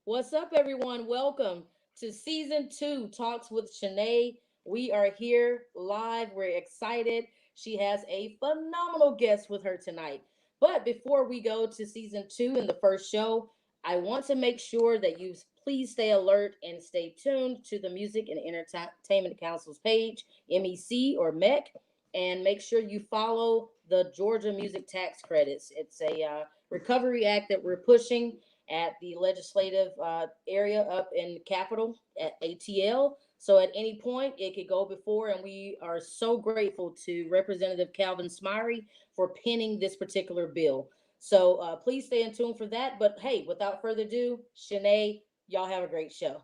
What's up, everyone? Welcome to season two Talks with Shanay. We are here live. We're excited. She has a phenomenal guest with her tonight. But before we go to season two and the first show, I want to make sure that you please stay alert and stay tuned to the Music and Entertainment Council's page, MEC or MEC, and make sure you follow the Georgia Music Tax Credits. It's a recovery act that we're pushing at the legislative area up in Capitol at ATL. So at any point, it could go before, and we are so grateful to Representative Calvin Smyrie for penning this particular bill. So please stay in tune for that. But hey, without further ado, Shanay, y'all have a great show.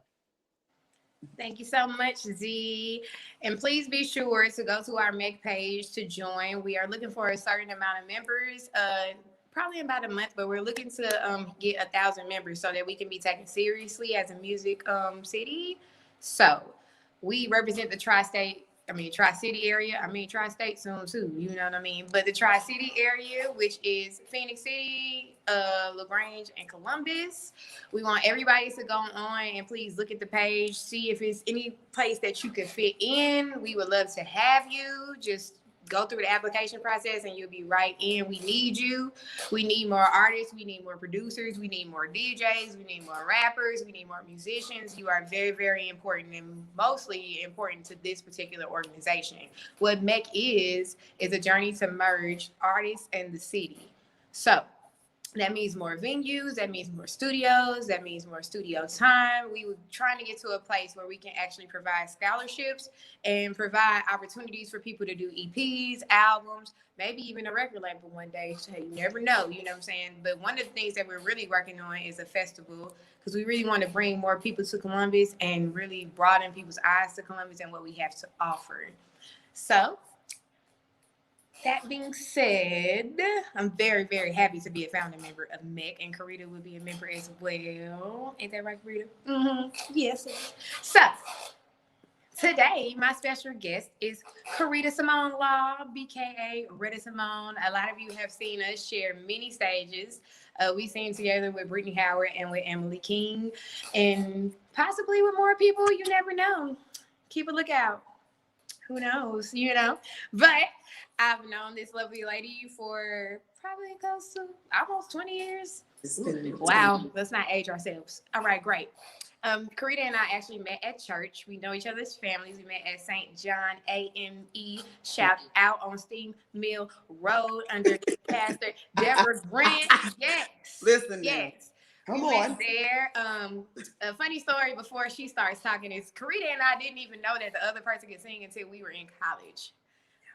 Thank you so much, Z. And please be sure to go to our MEC page to join. We are looking for a certain amount of members. Probably in about a month, but we're looking to get 1,000 members so that we can be taken seriously as a music city. So we represent the Tri-City area. Tri-State soon too, you know what I mean? But the Tri-City area, which is Phoenix City, LaGrange, and Columbus. We want everybody to go on and please look at the page, see if it's any place that you could fit in. We would love to have you. Just go through the application process and you'll be right in. We need you. We need more artists. We need more producers. We need more DJs. We need more rappers. We need more musicians. You are very, very important and mostly important to this particular organization. What MEC is a journey to merge artists and the city. So that means more venues, that means more studios, that means more studio time. We were trying to get to a place where we can actually provide scholarships and provide opportunities for people to do EPs, albums, maybe even a record label one day. So you never know, you know what I'm saying? But one of the things that we're really working on is a festival because we really want to bring more people to Columbus and really broaden people's eyes to Columbus and what we have to offer. So that being said, I'm very, very happy to be a founding member of MEC, and Karita will be a member as well. Ain't that right, Karita? Mm-hmm. Yes. So, today, my special guest is Rhetta Simone Law, BKA Rhetta Simone. A lot of you have seen us share many stages. We sing together with Brittany Howard and with Emily King, and possibly with more people. You never know. Keep a lookout. Who knows, But I've known this lovely lady for probably close to almost 20 years. Wow, let's not age ourselves. All right, great. Karita and I actually met at church. We know each other's families. We met at St. John AME. Shout out on Steam Mill Road under Pastor Deborah Grant. Yes. Listen, yes. Come we on. Went there. A funny story before she starts talking is Karita and I didn't even know that the other person could sing until we were in college.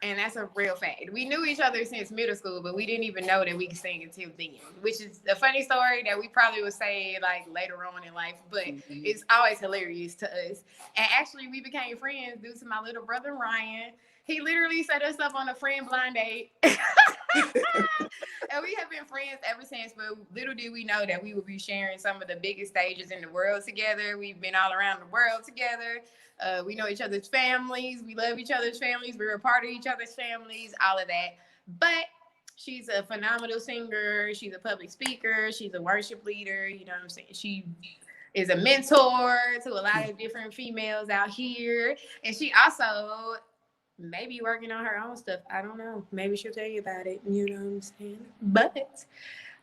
And that's a real fact. We knew each other since middle school, but we didn't even know that we could sing until then, which is a funny story that we probably would say like later on in life, but it's always hilarious to us. And actually, we became friends due to my little brother, Ryan. He literally set us up on a friend blind date. And we have been friends ever since, but little did we know that we would be sharing some of the biggest stages in the world together. We've been all around the world together. We know each other's families. We love each other's families. We're a part of each other's families, all of that. But she's a phenomenal singer. She's a public speaker. She's a worship leader. You know what I'm saying? She is a mentor to a lot of different females out here. And she also maybe working on her own stuff. I don't know. Maybe she'll tell you about it. You know what I'm saying? But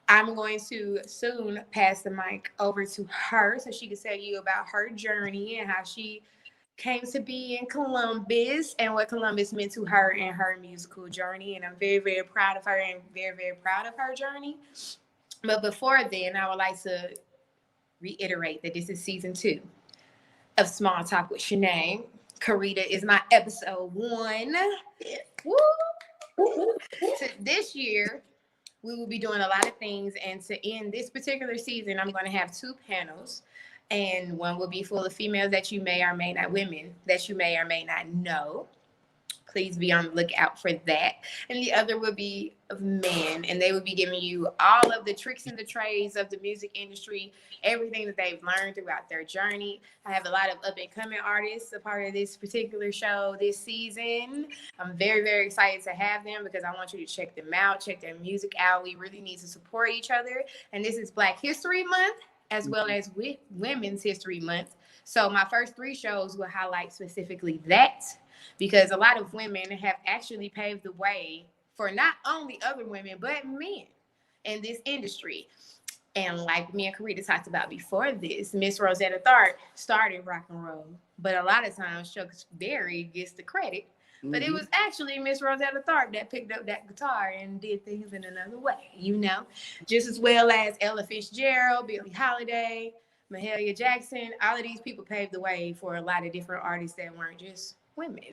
I'm going to soon pass the mic over to her so she can tell you about her journey and how she came to be in Columbus and what Columbus meant to her and her musical journey. And I'm very, very proud of her and very, very proud of her journey. But before then, I would like to reiterate that this is season 2 of Small Talk with Shanay. Karita is my episode 1. Woo! So this year, we will be doing a lot of things. And to end this particular season, I'm going to have 2 panels. And one will be full of females that you may or may not, women that you may or may not know. Please be on the lookout for that. And the other will be of men, and they will be giving you all of the tricks and the trades of the music industry, everything that they've learned throughout their journey. I have a lot of up-and-coming artists a part of this particular show this season. I'm very, very excited to have them because I want you to check them out, check their music out. We really need to support each other. And this is Black History Month. as well as with Women's History Month. So my first three shows will highlight specifically that, because a lot of women have actually paved the way for not only other women, but men in this industry. And like me and Karita talked about before this, Miss Rosetta Tharpe started rock and roll. But a lot of times Chuck Berry gets the credit. But it was actually Miss Rosetta Tharpe that picked up that guitar and did things in another way, you know? Just as well as Ella Fitzgerald, Billie Holiday, Mahalia Jackson. All of these people paved the way for a lot of different artists that weren't just women.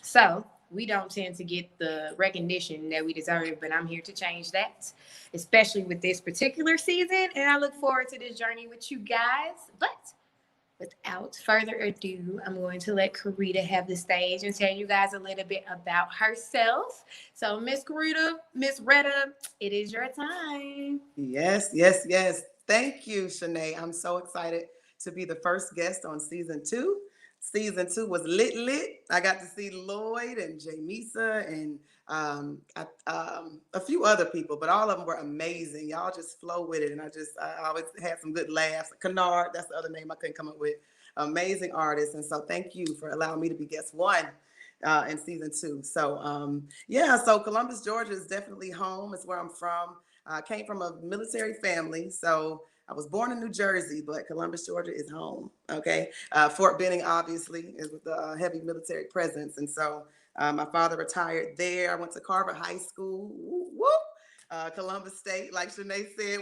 So we don't tend to get the recognition that we deserve, but I'm here to change that, especially with this particular season. And I look forward to this journey with you guys. But without further ado, I'm going to let Karita have the stage and tell you guys a little bit about herself. So, Miss Karita, Miss Rhetta, it is your time. Yes, yes, yes. Thank you, Shanay. I'm so excited to be the first guest on season 2. Season 2 was lit. I got to see Lloyd and Jamisa and a few other people, but all of them were amazing. Y'all just flow with it, and I always had some good laughs. Kennard, that's the other name I couldn't come up with. Amazing artists, and so thank you for allowing me to be guest 1 in season 2. So yeah, so Columbus, Georgia is definitely home. It's where I'm from. I came from a military family, so I was born in New Jersey, but Columbus, Georgia is home. Okay. Fort Benning, obviously, is with a heavy military presence. And so my father retired there. I went to Carver High School. Woo, woo. Columbus State, like Shanay said,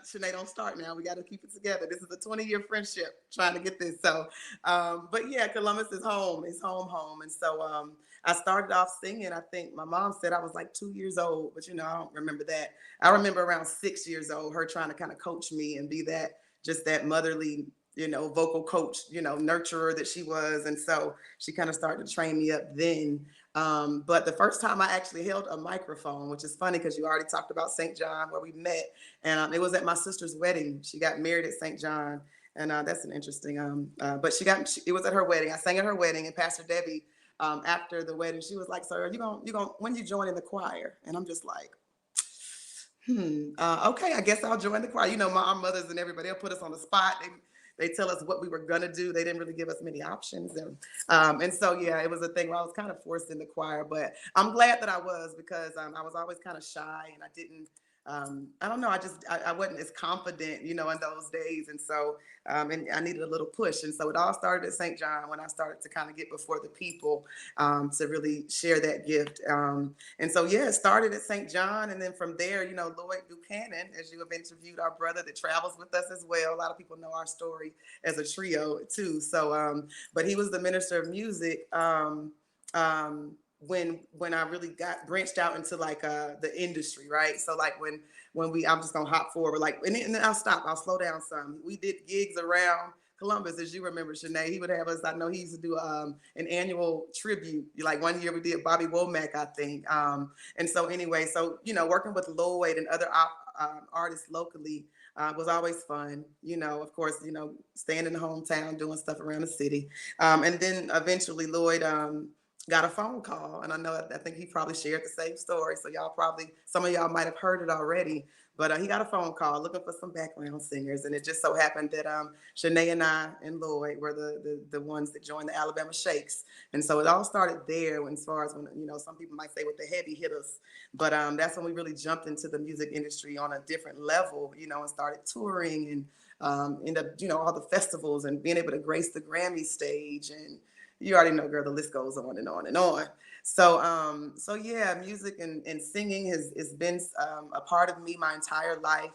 Shanay, don't start now. We got to keep it together. This is a 20-year friendship trying to get this. So, but yeah, Columbus is home. It's home. And so I started off singing. I think my mom said I was like 2 years old, but I don't remember that. I remember around 6 years old, her trying to kind of coach me and be that motherly, vocal coach, nurturer that she was. And so she kind of started to train me up then. But the first time I actually held a microphone, which is funny because you already talked about St. John where we met, and it was at my sister's wedding. She got married at St. John, and that's an interesting. But it was at her wedding. I sang at her wedding, and Pastor Debbie, after the wedding, she was like, "So are you gonna when you join in the choir?" And I'm just like, okay, I guess I'll join the choir. Our mothers and everybody, they'll put us on the spot. They tell us what we were gonna do. They didn't really give us many options, and so yeah, it was a thing where I was kind of forced in the choir. But I'm glad that I was, because I was always kind of shy, and I didn't. I don't know. I wasn't as confident, in those days, and so and I needed a little push. And so it all started at St. John when I started to kind of get before the people to really share that gift. And so yeah, it started at St. John, and then from there, Lloyd Buchanan, as you have interviewed, our brother that travels with us as well. A lot of people know our story as a trio too. So, but he was the minister of music. When I really got branched out into like the industry, right? So like when I'm just gonna hop forward, like, and then I'll slow down some. We did gigs around Columbus, as you remember, Shanay. He would have us. I know he used to do an annual tribute. Like one year we did Bobby Womack, I think. And so anyway, working with Lloyd and other artists locally was always fun. Of course, staying in the hometown, doing stuff around the city, and then eventually Lloyd got a phone call, and I think he probably shared the same story. So some of y'all might have heard it already, but he got a phone call looking for some background singers, and it just so happened that Shanay and I and Lloyd were the ones that joined the Alabama Shakes, and so it all started there. As far as when some people might say with the heavy hitters, but that's when we really jumped into the music industry on a different level, and started touring and ended up all the festivals and being able to grace the Grammy stage. And you already know, girl, the list goes on and on and on. So yeah, music and singing has been a part of me my entire life.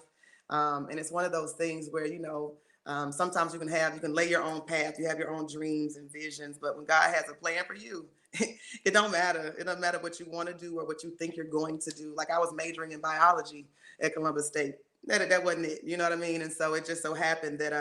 And it's one of those things where, sometimes you can lay your own path, you have your own dreams and visions, but when God has a plan for you, it don't matter. It doesn't matter what you want to do or what you think you're going to do. Like I was majoring in biology at Columbus State. That wasn't it, you know what I mean? And so it just so happened that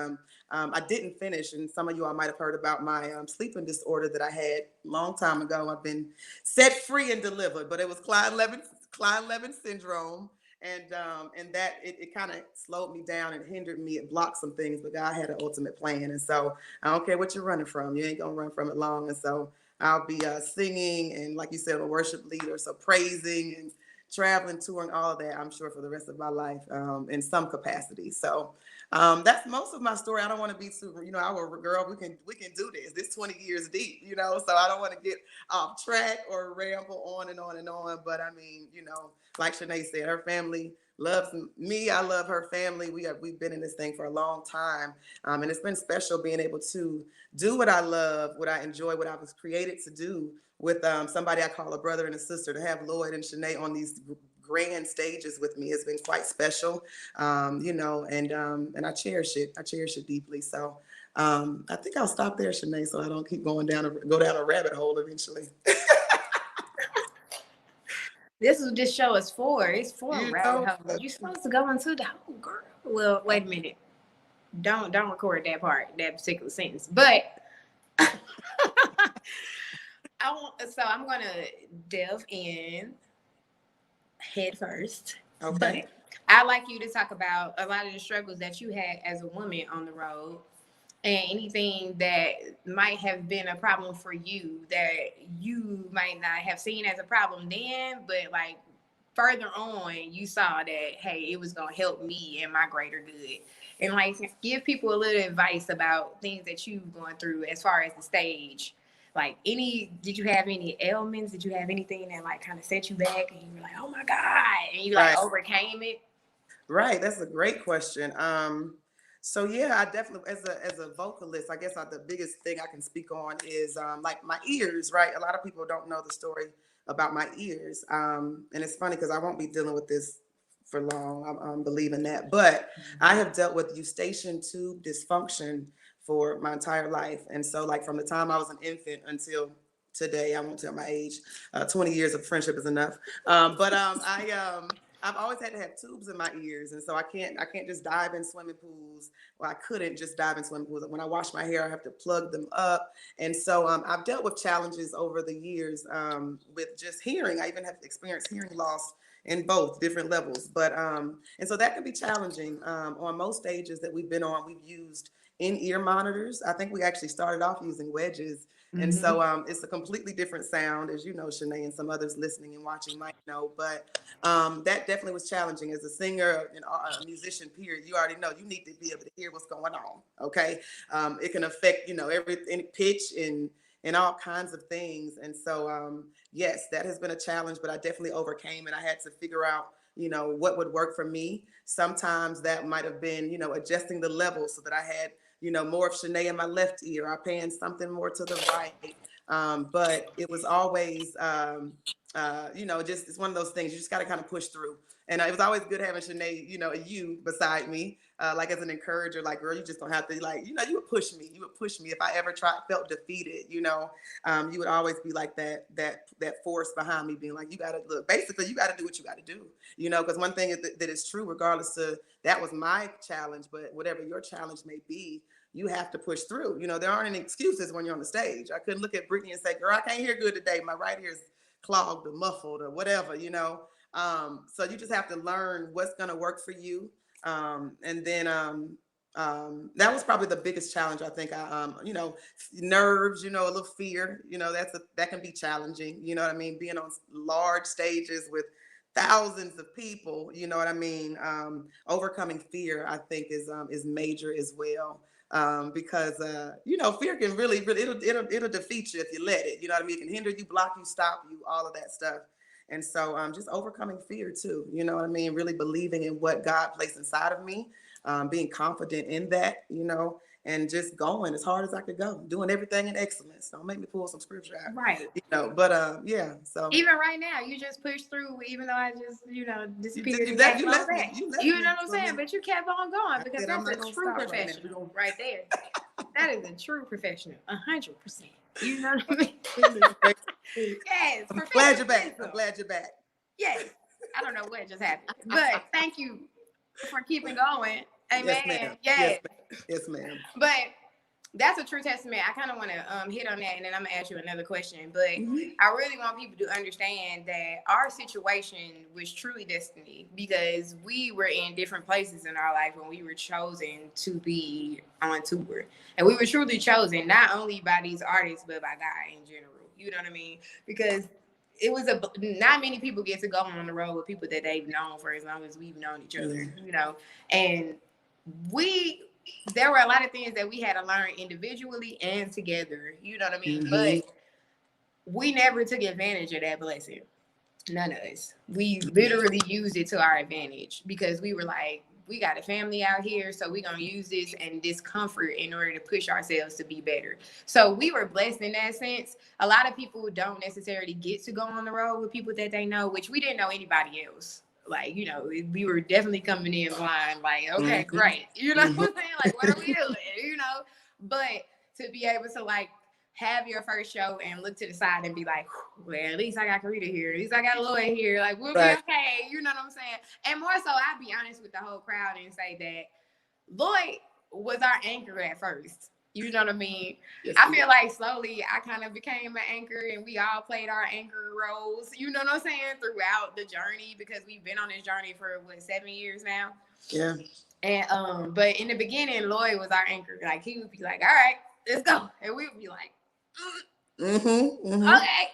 I didn't finish, and some of you all might have heard about my sleeping disorder that I had a long time ago. I've been set free and delivered, but it was Klein-Levin syndrome, and that it kind of slowed me down and hindered me. It blocked some things, but God had an ultimate plan, and so I don't care what you're running from, you ain't gonna run from it long. And so I'll be singing, and like you said, a worship leader, so praising and traveling, touring, all of that, I'm sure for the rest of my life in some capacity. So that's most of my story. I don't want to be super, our girl, we can do this. This 20 years deep, so I don't want to get off track or ramble on and on and on. But I mean, like Shanay said, her family loves me. I love her family. We've been in this thing for a long time. And it's been special being able to do what I love, what I enjoy, what I was created to do with somebody I call a brother and a sister. To have Lloyd and Shanay on these grand stages with me has been quite special, and I cherish it. I cherish it deeply. So I think I'll stop there, Shanay, so I don't keep go down a rabbit hole eventually. This is what this show is for. It's for a rabbit hole. You're supposed to go into the whole girl. Well, wait a minute. Don't record that part, that particular sentence. But I'm gonna delve in head first. Okay. But I'd like you to talk about a lot of the struggles that you had as a woman on the road, and anything that might have been a problem for you that you might not have seen as a problem then, but like further on, you saw that, hey, it was going to help me and my greater good. And like give people a little advice about things that you've gone through as far as the stage. Like did you have any ailments? Did you have anything that like kind of set you back and you were like, oh my God, and you like overcame it? Right. That's a great question. So yeah, I definitely, as a vocalist, I guess the biggest thing I can speak on is like my ears, right? A lot of people don't know the story about my ears. And it's funny because I won't be dealing with this for long. I'm believing that. But I have dealt with eustachian tube dysfunction for my entire life. And so like from the time I was an infant until today, I won't tell my age, 20 years of friendship is enough. I've always had to have tubes in my ears, and so I can't just dive in swimming pools. Well, I couldn't just dive in swimming pools. When I wash my hair, I have to plug them up, and so I've dealt with challenges over the years with just hearing. I even have experienced hearing loss in both different levels, but and so that can be challenging. On most stages that we've been on, we've used in-ear monitors. I think we actually started off using wedges. And so it's a completely different sound, as you know, Shanay, and some others listening and watching might know. But that definitely was challenging. As a singer and a musician, period, you already know you need to be able to hear what's going on. Okay, it can affect any pitch and all kinds of things. And so yes, that has been a challenge, but I definitely overcame it. I had to figure out what would work for me. Sometimes that might have been adjusting the level so that I had more of Shanay in my left ear, or paying something more to the right. But it was always, just it's one of those things you just got to kind of push through. And it was always good having Shanay, you beside me, like as an encourager, like, girl, you just don't have to, like, you would push me. You would push me if I ever felt defeated, you would always be like that force behind me being like, you got to look, basically, you got to do what you got to do, because one thing that is true, regardless of, that was my challenge, but whatever your challenge may be, you have to push through. There aren't any excuses when you're on the stage. I couldn't look at Brittany and say, girl, I can't hear good today. My right ear is clogged or muffled or whatever, So you just have to learn what's going to work for you. And then that was probably the biggest challenge. I think nerves, a little fear, that can be challenging. You know what I mean? Being on large stages with thousands of people, you know what I mean? Overcoming fear, I think is major as well. Because fear can really it'll defeat you if you let it. You know what I mean? It can hinder you, block you, stop you, all of that stuff. And so just overcoming fear too. You know what I mean? Really believing in what God placed inside of me, being confident in that, and just going as hard as I could go, doing everything in excellence. Don't make me pull some scripture out. Right. But yeah. So even right now, you just pushed through, even though I just, disappeared. You know what I'm saying? But you kept on going because that's a true professional right there. That is a true professional, 100%. You know what I mean? Yes. I'm glad you're back. Yes. I don't know what just happened, but thank you for keeping going. Amen. Yes, ma'am. Yes. Yes, ma'am. But that's a true testament. I kind of want to hit on that, and then I'm gonna ask you another question. But I really want people to understand that our situation was truly destiny, because we were in different places in our life when we were chosen to be on tour, and we were truly chosen not only by these artists but by God in general. You know what I mean? Because it was not many people get to go on the road with people that they've known for as long as we've known each other, you know, and there were a lot of things that we had to learn individually and together, you know what I mean? But we never took advantage of that blessing. None of us. We literally used it to our advantage because we were like, we got a family out here, so we're going to use this and discomfort in order to push ourselves to be better. So we were blessed in that sense. A lot of people don't necessarily get to go on the road with people that they know, which we didn't know anybody else. Like, you know, we were definitely coming in blind, like, okay, great. You know what I'm saying? Like, what are we doing? You know? But to be able to, like, have your first show and look to the side and be like, well, at least I got Karita here. At least I got Lloyd here. Like, we'll be okay. You know what I'm saying? And more so, I'll be honest with the whole crowd and say that Lloyd was our anchor at first. You know what I mean? Yes, I feel like slowly I kind of became an anchor and we all played our anchor roles, you know what I'm saying, throughout the journey because we've been on this journey for, 7 years now? Yeah. And, but in the beginning, Lloyd was our anchor. Like, he would be like, all right, let's go. And we would be like, okay.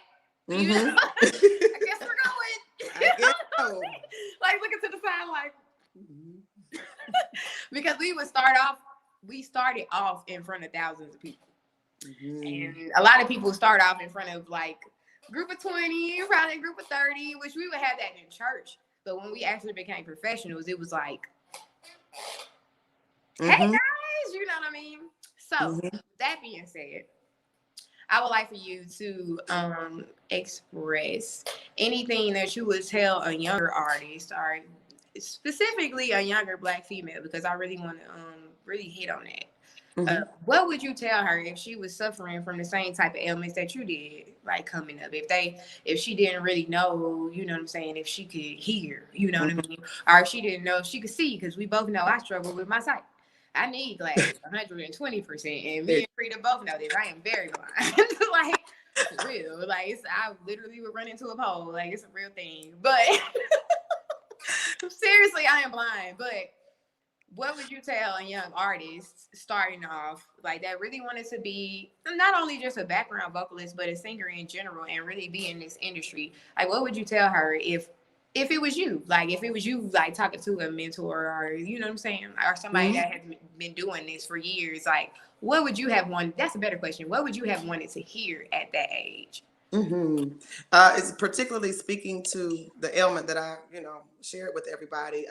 You know? I guess we're going. I guess so. Like looking to the side, like because we started off in front of thousands of people. And a lot of people start off in front of like group of 20, probably a group of 30, which we would have that in church. But when we actually became professionals, it was like, hey guys, you know what I mean? So that being said, I would like for you to express anything that you would tell a younger artist, or specifically a younger Black female, because I really want to really hit on that. What would you tell her if she was suffering from the same type of ailments that you did, like coming up? If she didn't really know, you know what I'm saying, if she could hear, you know what I mean, or if she didn't know if she could see, because we both know I struggle with my sight. I need glasses 120%, and me and Rita both know this. I am very blind, like for real. Like I literally would run into a pole. Like it's a real thing. But seriously, I am blind. But what would you tell a young artist starting off, like that really wanted to be not only just a background vocalist, but a singer in general, and really be in this industry? Like, what would you tell her if it was you, like talking to a mentor, or you know what I'm saying, or somebody that has been doing this for years, like what would you have wanted? That's a better question. What would you have wanted to hear at that age? It's particularly speaking to the ailment that I, shared with everybody.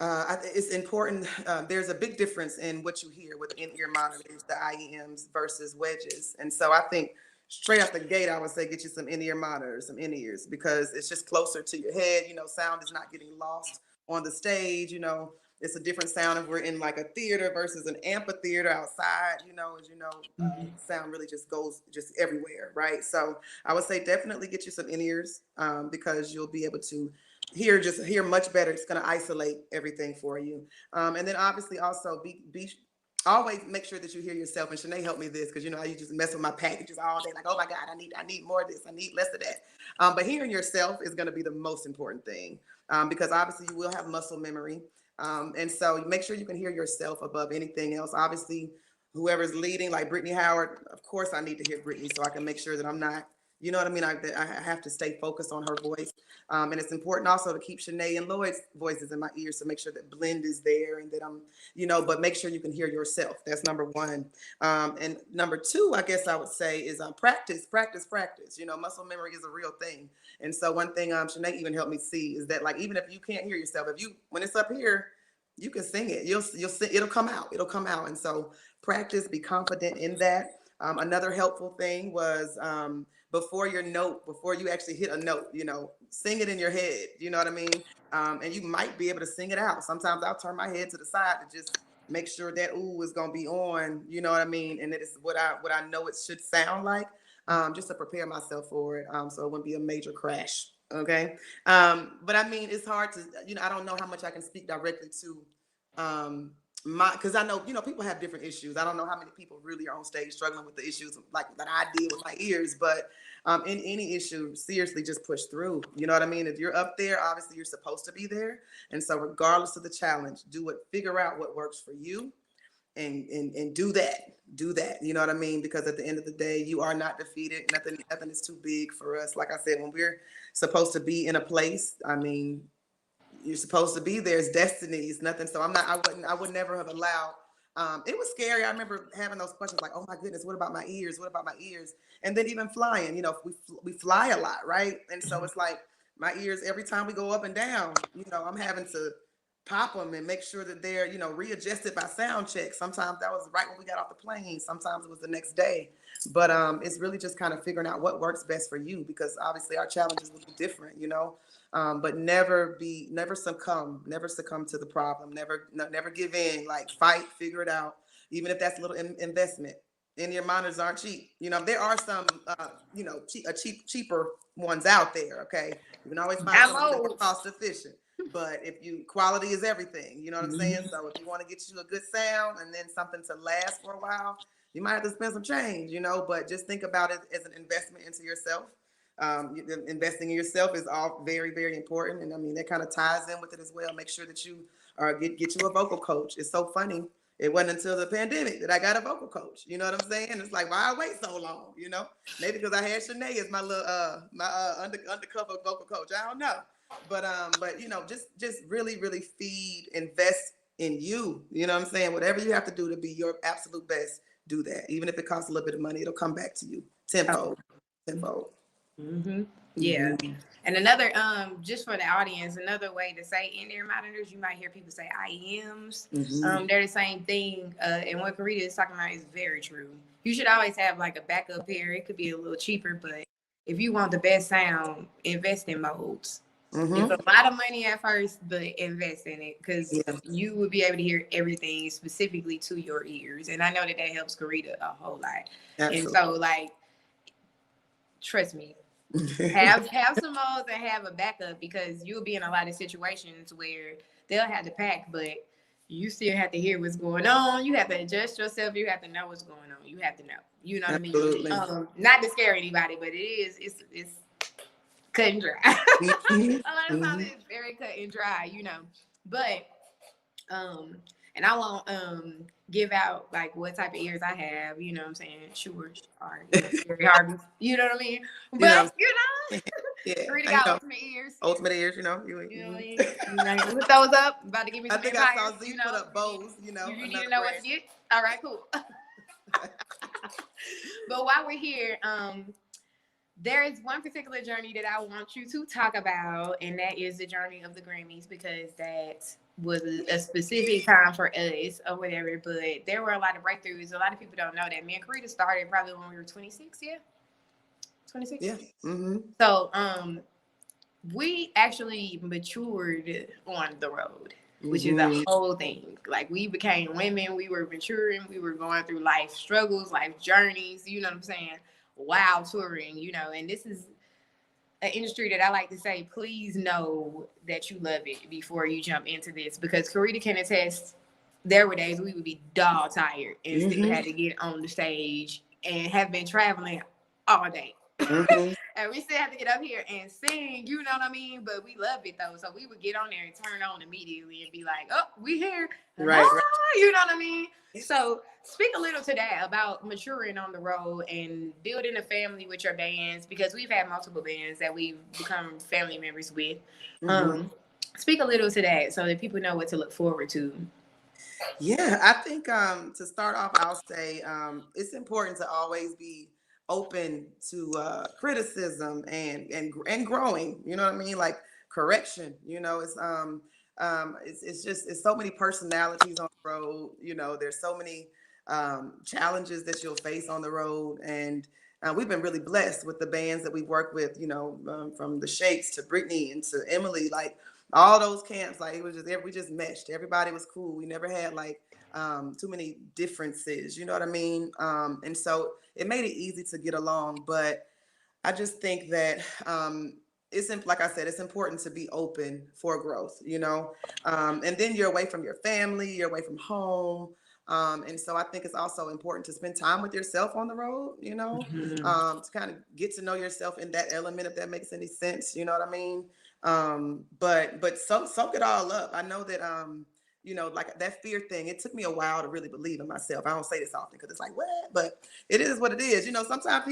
It's important. There's a big difference in what you hear with in-ear monitors, the IEMs versus wedges. And so I think straight out the gate, I would say get you some in-ear monitors, some in-ears, because it's just closer to your head. Sound is not getting lost on the stage. It's a different sound if we're in like a theater versus an amphitheater outside. Sound really just goes just everywhere, right? So I would say definitely get you some in-ears because you'll be able to hear much better. It's going to isolate everything for you. And then obviously also be always make sure that you hear yourself. And Shanay helped me this because I used to just mess with my packages all day. Like, oh my God, I need more of this. I need less of that. But hearing yourself is going to be the most important thing because obviously you will have muscle memory. And so make sure you can hear yourself above anything else. Obviously, whoever's leading, like Brittany Howard, of course I need to hear Brittany so I can make sure that I'm not, you know what I mean? I have to stay focused on her voice. And it's important also to keep Shanay and Lloyd's voices in my ears to make sure that blend is there and that I'm, but make sure you can hear yourself. That's number one. And number two, I guess I would say is practice. Muscle memory is a real thing. And so one thing Shanay even helped me see is that like, even if you can't hear yourself, when it's up here, you can sing it. You'll sing, it'll come out. And so practice, be confident in that. Another helpful thing was before you actually hit a note, sing it in your head, you know what I mean? And you might be able to sing it out. Sometimes I'll turn my head to the side to just make sure that ooh is gonna be on, you know what I mean? And that is what I know it should sound like, just to prepare myself for it, so it wouldn't be a major crash. Okay. But I mean, it's hard to, I don't know how much I can speak directly to because I know, people have different issues. I don't know how many people really are on stage struggling with the issues like that I did with my ears, but in any issue, seriously, just push through. You know what I mean? If you're up there, obviously you're supposed to be there. And so regardless of the challenge, figure out what works for you. and do that. You know what I mean? Because at the end of the day, you are not defeated. Nothing is too big for us. Like I said, when we're supposed to be in a place, I mean, you're supposed to be there. It's destiny. It's nothing. So I would never have allowed. It was scary. I remember having those questions like, oh my goodness, what about my ears? What about my ears? And then even flying, you know, we fly a lot, right? And so it's like my ears, every time we go up and down, you know, I'm having to pop them and make sure that they're, you know, readjusted by sound check. Sometimes that was right when we got off the plane. Sometimes it was the next day. But it's really just kind of figuring out what works best for you, because obviously our challenges will be different, you know. But never succumb to the problem. Never give in. Like, fight, figure it out. Even if that's a little investment. In-ear monitors aren't cheap. You know, there are some, you know, cheaper ones out there. Okay, you can always find something that's more cost efficient. But quality is everything. You know what I'm saying? So if you want to get you a good sound and then something to last for a while, you might have to spend some change. You know, but just think about it as an investment into yourself. Investing in yourself is all very, very important, and I mean that kind of ties in with it as well. Make sure that you get you a vocal coach. It's so funny. It wasn't until the pandemic that I got a vocal coach. You know what I'm saying? It's like, why I wait so long? You know, maybe because I had Shanay as my little undercover vocal coach. I don't know, but you know, just really, really invest in you. You know what I'm saying? Whatever you have to do to be your absolute best, do that. Even if it costs a little bit of money, it'll come back to you tenfold. Mm-hmm. Yeah. Mm-hmm. And another, just for the audience, another way to say in-ear monitors, you might hear people say IEMs. Mm-hmm. They're the same thing. And what Karita is talking about is very true. You should always have like a backup pair. It could be a little cheaper, but if you want the best sound, invest in modes. Mm-hmm. It's a lot of money at first, but invest in it, because you will be able to hear everything specifically to your ears. And I know that helps Karita a whole lot. Absolutely. And so, like, trust me, have some modes and have a backup, because you'll be in a lot of situations where they'll have to pack, but you still have to hear what's going on. You have to adjust yourself. You have to know what's going on. You have to know. You know what Absolutely. I mean? Not to scare anybody, but it's cut and dry. A lot of times it's very cut and dry, you know. But and I won't give out like what type of ears I have, you know what I'm saying? Sure, are very hard, you know what I mean? But you know, Karita got ultimate ears. Ultimate ears, you know. You know what I mean? You put those up, about to give me some advice. I saw Z put up bows, you know. You know what to get? All right, cool. But while we're here, there is one particular journey that I want you to talk about, and that is the journey of the Grammys, because that was a specific time for us or whatever, but there were a lot of breakthroughs. A lot of people don't know that me and Karita started probably when we were 26, 26? Yeah. Mm-hmm. So we actually matured on the road, which is a whole thing. Like, we became women, we were maturing, we were going through life struggles, life journeys, you know what I'm saying? Wow, touring, you know, and this is an industry that I like to say, please know that you love it before you jump into this, because Karita can attest, there were days we would be dog tired and still had to get on the stage and have been traveling all day. And we still have to get up here and sing, you know what I mean? But we love it though. So we would get on there and turn on immediately and be like, oh, we here. Right. You know what I mean? So speak a little to that about maturing on the road and building a family with your bands, because we've had multiple bands that we've become family members with. Speak a little to that so that people know what to look forward to. Yeah, I think to start off, I'll say it's important to always be open to criticism and growing. You know what I mean? Like correction. You know, it's so many personalities on the road. You know, there's so many challenges that you'll face on the road, and we've been really blessed with the bands that we work with. You know, from the Shakes to Brittany and to Emily, like all those camps. Like, it was just we just meshed. Everybody was cool. We never had like too many differences. You know what I mean? And so it made it easy to get along. But I just think that like I said, it's important to be open for growth, you know, and then you're away from your family, you're away from home. And so I think it's also important to spend time with yourself on the road, you know, to kind of get to know yourself in that element, if that makes any sense, you know what I mean? But soak it all up. I know that you know, like that fear thing, it took me a while to really believe in myself. I don't say this often because it's like, what? But it is what it is. You know, sometimes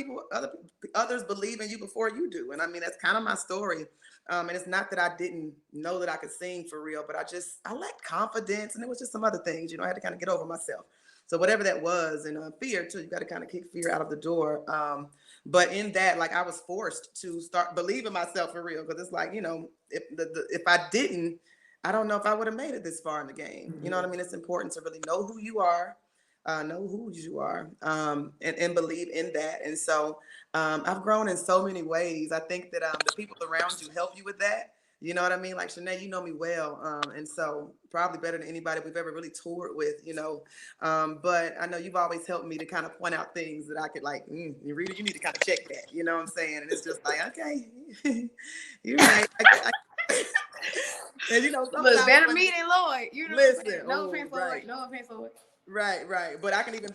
others believe in you before you do. And I mean, that's kind of my story. And it's not that I didn't know that I could sing for real, but I lacked confidence, and it was just some other things, you know, I had to kind of get over myself. So whatever that was, and fear too, you got to kind of kick fear out of the door. But in that, like, I was forced to start believing myself for real, because it's like, you know, if I didn't, I don't know if I would have made it this far in the game. You know what I mean? It's important to really know who you are, and believe in that. And so I've grown in so many ways. I think that the people around you help you with that. You know what I mean? Like, Shanay, you know me well. And so probably better than anybody we've ever really toured with, you know. But I know you've always helped me to kind of point out things that I could, like, Rita, you need to kind of check that. You know what I'm saying? And it's just like, okay, you're right. And, you know, look, better me than Lloyd. You know, listen, no offense, Lloyd. No offense, Lloyd. Right. But I can even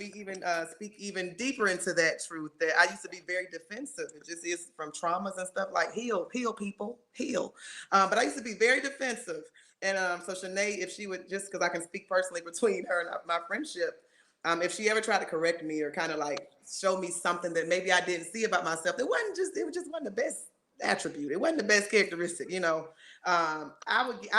speak even deeper into that truth, that I used to be very defensive. It just is from traumas and stuff, like heal people, heal. But I used to be very defensive. And so Shanay, if she would, just because I can speak personally between her and my friendship, if she ever tried to correct me or kind of like show me something that maybe I didn't see about myself, it just wasn't the best attribute. It wasn't the best characteristic, you know. I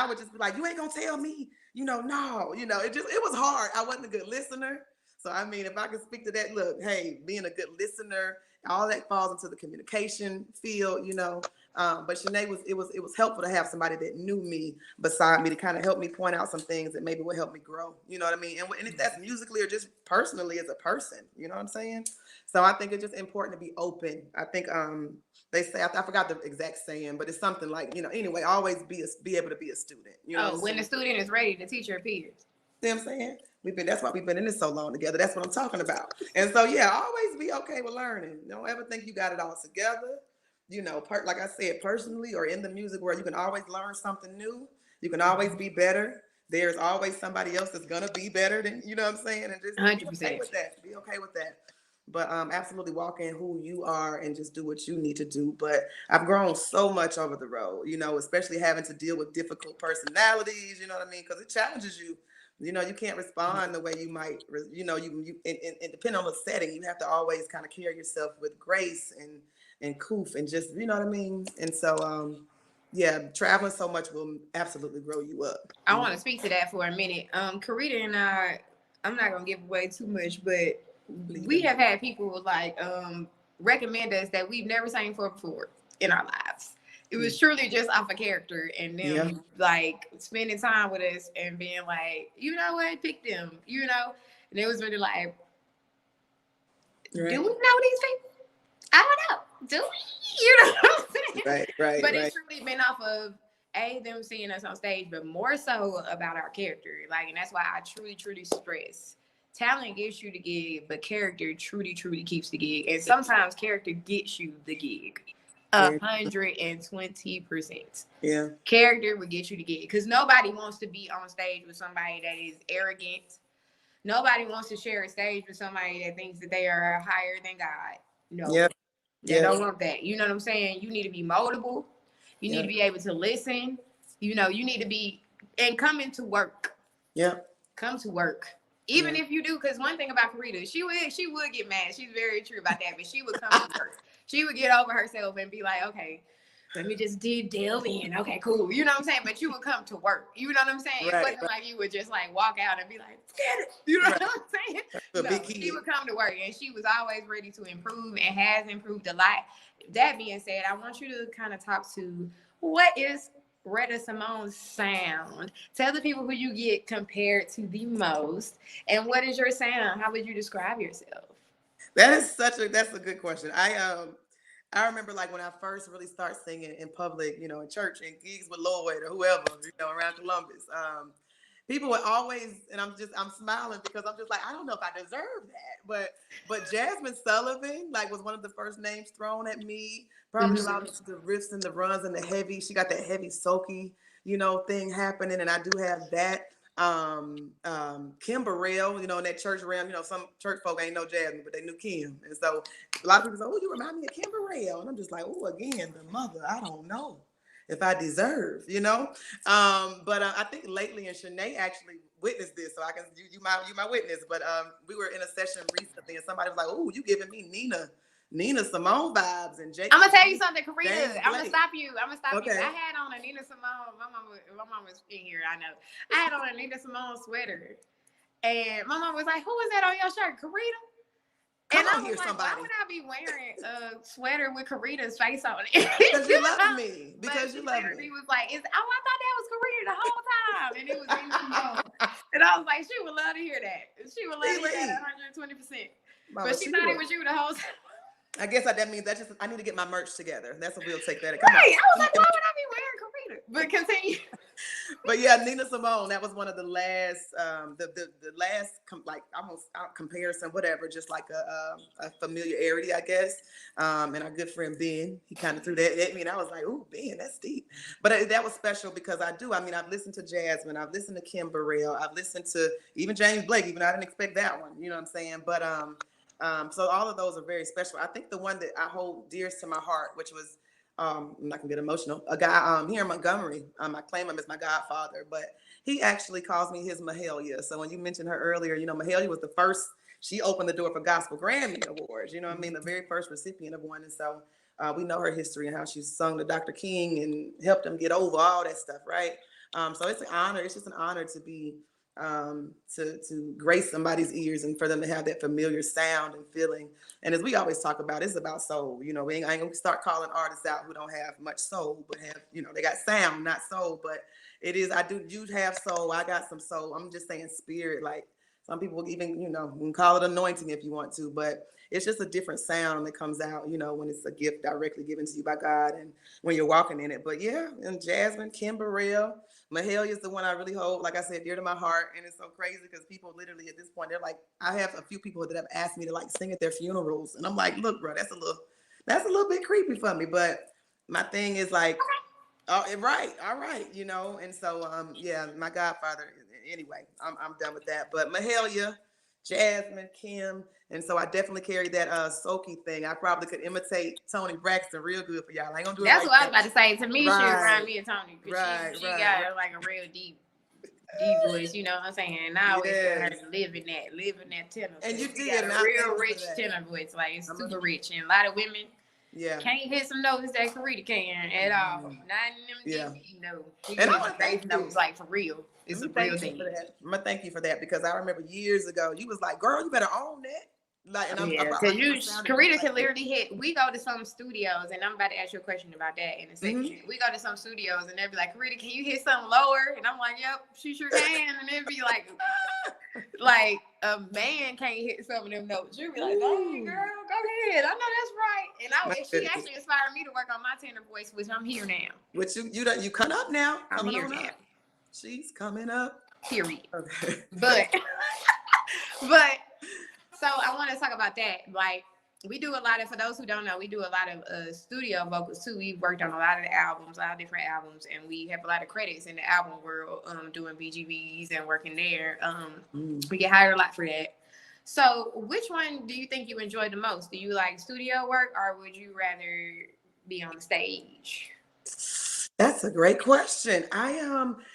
would just be like, you ain't gonna tell me, you know, no, you know, it was hard. I wasn't a good listener. So, I mean, if I could speak to that, look, hey, being a good listener, all that falls into the communication field, you know. But Shanay it was helpful to have somebody that knew me beside me to kind of help me point out some things that maybe would help me grow. You know what I mean? And if that's musically or just personally as a person, you know what I'm saying? So I think it's just important to be open. I think they say, I forgot the exact saying, but it's something like, you know, anyway, always be able to be a student. You know, when the student is ready, the teacher appears. See what I'm saying? That's why we've been in this so long together. That's what I'm talking about. And so, yeah, always be okay with learning. Don't ever think you got it all together. You know, like I said, personally or in the music world, you can always learn something new. You can always be better. There's always somebody else that's gonna be better than, you know what I'm saying? And just 100%. be okay with that. Be okay with that. But absolutely walk in who you are and just do what you need to do. But I've grown so much over the road, you know, especially having to deal with difficult personalities, you know what I mean? Because it challenges you. You know, you can't respond the way you might, you know, and depending on the setting, you have to always kind of carry yourself with grace and coof and just, you know what I mean? And so, yeah, traveling so much will absolutely grow you up. I want to speak to that for a minute. Karita and I'm not going to give away too much, but we have had people like recommend us that we've never sang for before in our lives. It was truly just off a character, and them like spending time with us and being like, you know what, pick them, you know. And it was really like, do we know these people? I don't know. Do we? You know what I'm saying? Right. But it's truly been off of them seeing us on stage, but more so about our character. Like, and that's why I truly stress. Talent gets you the gig, but character truly keeps the gig. And sometimes character gets you the gig. 120%. Yeah. Character will get you the gig. Because nobody wants to be on stage with somebody that is arrogant. Nobody wants to share a stage with somebody that thinks that they are higher than God. No. Yep. They don't want that. You know what I'm saying? You need to be moldable. You need to be able to listen. You know, you need to be and come into work. Yeah. Come to work. Even if you do, because one thing about Karita, she would get mad. She's very true about that, but she would come to work. She would get over herself and be like, okay, let me just delve in. Okay, cool. You know what I'm saying? But you would come to work. You know what I'm saying? It wasn't like you would just like walk out and be like, get it. You know what I'm saying? No, she would come to work, and she was always ready to improve and has improved a lot. That being said, I want you to kind of talk to what is Rhetta Simone's sound. Tell the people who you get compared to the most, and what is your sound? How would you describe yourself? That's a good question. I remember like when I first really started singing in public, you know, in church and gigs with Lloyd or whoever, you know, around Columbus. People would always, and I'm smiling because I'm just like, I don't know if I deserve that, but Jasmine Sullivan like was one of the first names thrown at me. Probably a lot of the riffs and the runs and the heavy. She got that heavy soaky, you know, thing happening, and I do have that. Kim Burrell, you know, in that church realm, you know, some church folk ain't know Jasmine, but they knew Kim, and so a lot of people say, "Oh, you remind me of Kim Burrell," and I'm just like, "Oh, again, the mother, I don't know." if I deserve, But I think lately, and Shanay actually witnessed this, so I can you my witness. But we were in a session recently, and somebody was like, "Oh, you giving me Nina Simone vibes," and Jake. I'm gonna tell you something, Karita. James I'm gonna Blake. stop you. Okay. I had on a Nina Simone. My mom was in here. I know. I had on a Nina Simone sweater, and my mom was like, "Who was that on your shirt, Karita?" Come and on I was here, like, somebody. why would I be wearing a sweater with Karita's face on it? Because you love me. Because you love me. He was like, I thought that was Karita the whole time. And it was Nina Simone. And I was like, she would love to hear that. She would love to hear that 120%. Mama, but she thought it was you the whole time. I guess that means I need to get my merch together. That's what we'll take that. Come right. On. I was like, why would I be wearing Karita? But continue. But yeah, Nina Simone, that was one of the last, the last almost comparison, whatever, just like a familiarity, I guess. And our good friend Ben, he kind of threw that at me, and I was like, "Ooh, Ben, that's deep." But that was special because I've listened to Jasmine, I've listened to Kim Burrell, I've listened to even James Blake, even though I didn't expect that one. You know what I'm saying? But so all of those are very special. I think the one that I hold dearest to my heart, which was I'm not gonna get emotional. A guy here in Montgomery, I claim him as my godfather, but he actually calls me his Mahalia. So when you mentioned her earlier, Mahalia was the first. She opened the door for Gospel Grammy Awards. You know what I mean? The very first recipient of one. And so we know her history and how she sung to Dr. King and helped him get over all that stuff, right? So it's an honor. It's just an honor to be to grace somebody's ears and for them to have that familiar sound and feeling. And as we always talk about, it's about soul. I ain't gonna start calling artists out who don't have much soul, but have, they got sound, not soul. But it is, you have soul. I got some soul. I'm just saying spirit. Like some people even, you can call it anointing if you want to, but it's just a different sound that comes out, when it's a gift directly given to you by God and when you're walking in it. But yeah, and Jasmine, Kim Burrell, Mahalia is the one I really hold, like I said, dear to my heart. And it's so crazy because people literally at this point, they're like, I have a few people that have asked me to sing at their funerals. And I'm like, look, bro, that's a little bit creepy for me. But my thing is like, oh, right. All right. And so, yeah, my godfather, anyway, I'm done with that. But Mahalia, Jasmine, Kim. And so I definitely carry that Soaky thing. I probably could imitate Toni Braxton real good for y'all. I ain't gonna do it. That's what I was about to say. To me, she remind me of Toni. Right, she got like a real deep voice, you know what I'm saying? And I always want her to live in that tenor. And you did a real rich tenor voice. Like it's super rich. And a lot of women can't hit some notes that Karita can at all. Not in them And I want to thank notes like for real. It's a real thing. I'm gonna thank you for that because I remember years ago you was like, "Girl, you better own that." Karita can literally hit. We go to some studios, and I'm about to ask you a question about that in a second. Mm-hmm. We go to some studios, and they'll be like, "Karita, can you hit something lower?" And I'm like, "Yep, she sure can." And it'd be like a man can't hit some of them notes. You'll be like, "Dang, girl, go ahead. I know that's right." And she actually inspired me to work on my tenor voice, which I'm here now. Which you cut up now. I'm here now. She's coming up. Period. Okay. But so I want to talk about that. Like we do a lot of, for those who don't know, we do a lot of studio vocals too. We've worked on a lot of the albums, a lot of different albums, and we have a lot of credits in the album world doing BGVs and working there. We get hired a lot for that. So which one do you think you enjoy the most? Do you like studio work or would you rather be on the stage? That's a great question.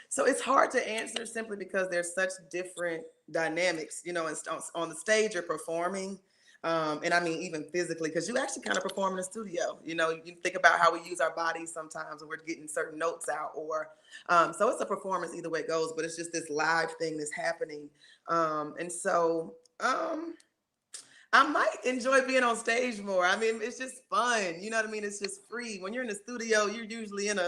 So it's hard to answer simply because there's such different dynamics, on the stage you're performing. And I mean, even physically, because you actually kind of perform in the studio, you think about how we use our bodies sometimes when we're getting certain notes out or, so it's a performance either way it goes, but it's just this live thing that's happening. And so, I might enjoy being on stage more. I mean, it's just fun. You know what I mean? It's just free. When you're in the studio, you're usually in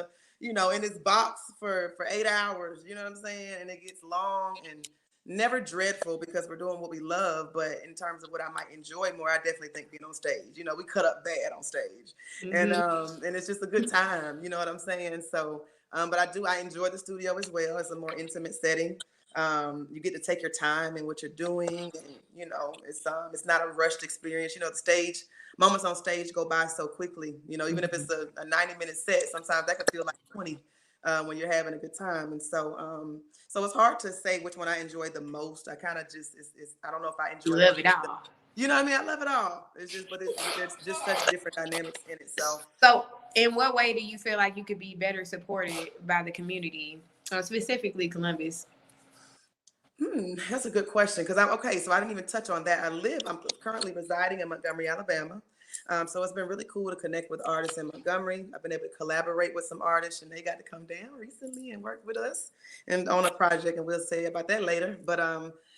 in this box for 8 hours, you know what I'm saying? And it gets long and never dreadful because we're doing what we love. But in terms of what I might enjoy more, I definitely think being on stage. We cut up bad on stage. Mm-hmm. And it's just a good time. You know what I'm saying? So, but I enjoy the studio as well. It's a more intimate setting. You get to take your time in what you're doing. And, it's not a rushed experience. The stage moments on stage go by so quickly, even if it's a 90-minute set, sometimes that could feel like 20 when you're having a good time. And so, so it's hard to say which one I enjoy the most. I kind of just, I don't know if I enjoy love it all. You know what I mean? I love it all. It's just, but there's just such different dynamics in itself. So In what way do you feel like you could be better supported by the community, specifically Columbus? That's a good question because I'm okay. So I didn't even touch on that. I'm currently residing in Montgomery, Alabama. So it's been really cool to connect with artists in Montgomery. I've been able to collaborate with some artists, and they got to come down recently and work with us and on a project. And we'll say about that later. But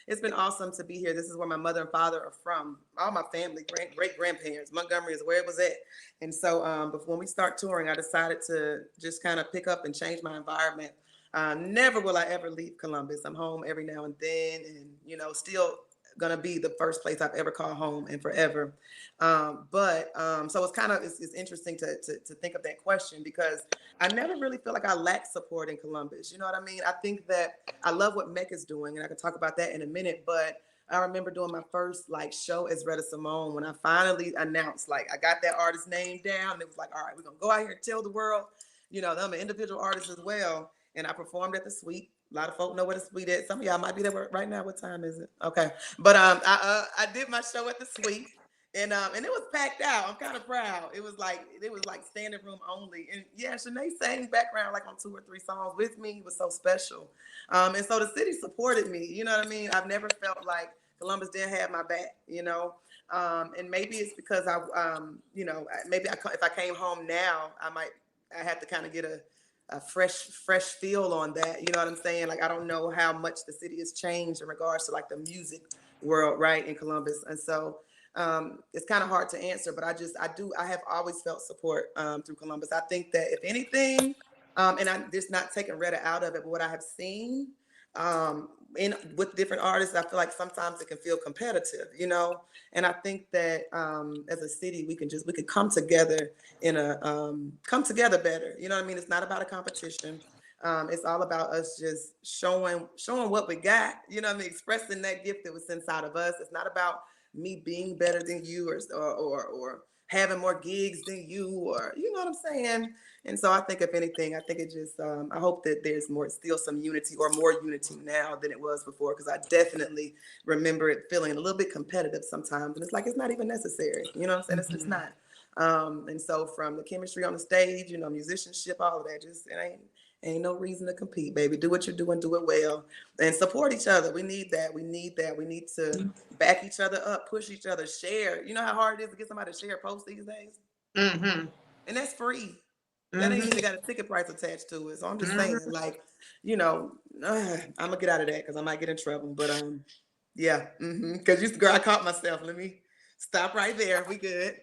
it's been awesome to be here. This is where my mother and father are from. All my family, great grandparents. Montgomery is where it was at. And so, but when we start touring, I decided to just kind of pick up and change my environment. Never will I ever leave Columbus. I'm home every now and then, and still gonna be the first place I've ever called home and forever. So it's interesting to think of that question because I never really feel like I lack support in Columbus. You know what I mean? I think that I love what Mecca is doing, and I can talk about that in a minute. But I remember doing my first show as Rhetta Simone when I finally announced I got that artist name down. And it was like, all right, we're gonna go out here and tell the world, that I'm an individual artist as well. And I performed at the Suite. A lot of folk know where the Suite is. Some of y'all might be there right now. What time is it? Okay, but I did my show at the Suite, and it was packed out. I'm kind of proud. It was like standing room only, and yeah, Shanay sang background on 2 or 3 songs with me. It was so special, and so the city supported me. You know what I mean? I've never felt like Columbus didn't have my back. And maybe it's because if I came home now, I had to kind of get a fresh feel on that. You know what I'm saying? I don't know how much the city has changed in regards to the music world, right, in Columbus. And so it's kind of hard to answer, but I have always felt support through Columbus. I think that if anything, and I'm just not taking Rhetta out of it, but what I have seen with different artists, I feel like sometimes it can feel competitive, and I think that as a city, we can come together come together better. You know what I mean? It's not about a competition. It's all about us just showing what we got, expressing that gift that was inside of us. It's not about me being better than you or having more gigs than you, or you know what I'm saying. And so I think if anything, I think it just I hope that there's still some unity or more unity now than it was before, because I definitely remember it feeling a little bit competitive sometimes, and it's not even necessary. You know what I'm saying? It's not. And so from the chemistry on the stage, musicianship, all of that, just it ain't no reason to compete, baby. Do what you're doing, do it well, and support each other. We need that. We need to back each other up, push each other, share. You know how hard it is to get somebody to share a post these days? And that's free. That ain't even got a ticket price attached to it. So I'm just saying, I'm gonna get out of that because I might get in trouble. But yeah, because girl, I caught myself. Let me stop right there. We good.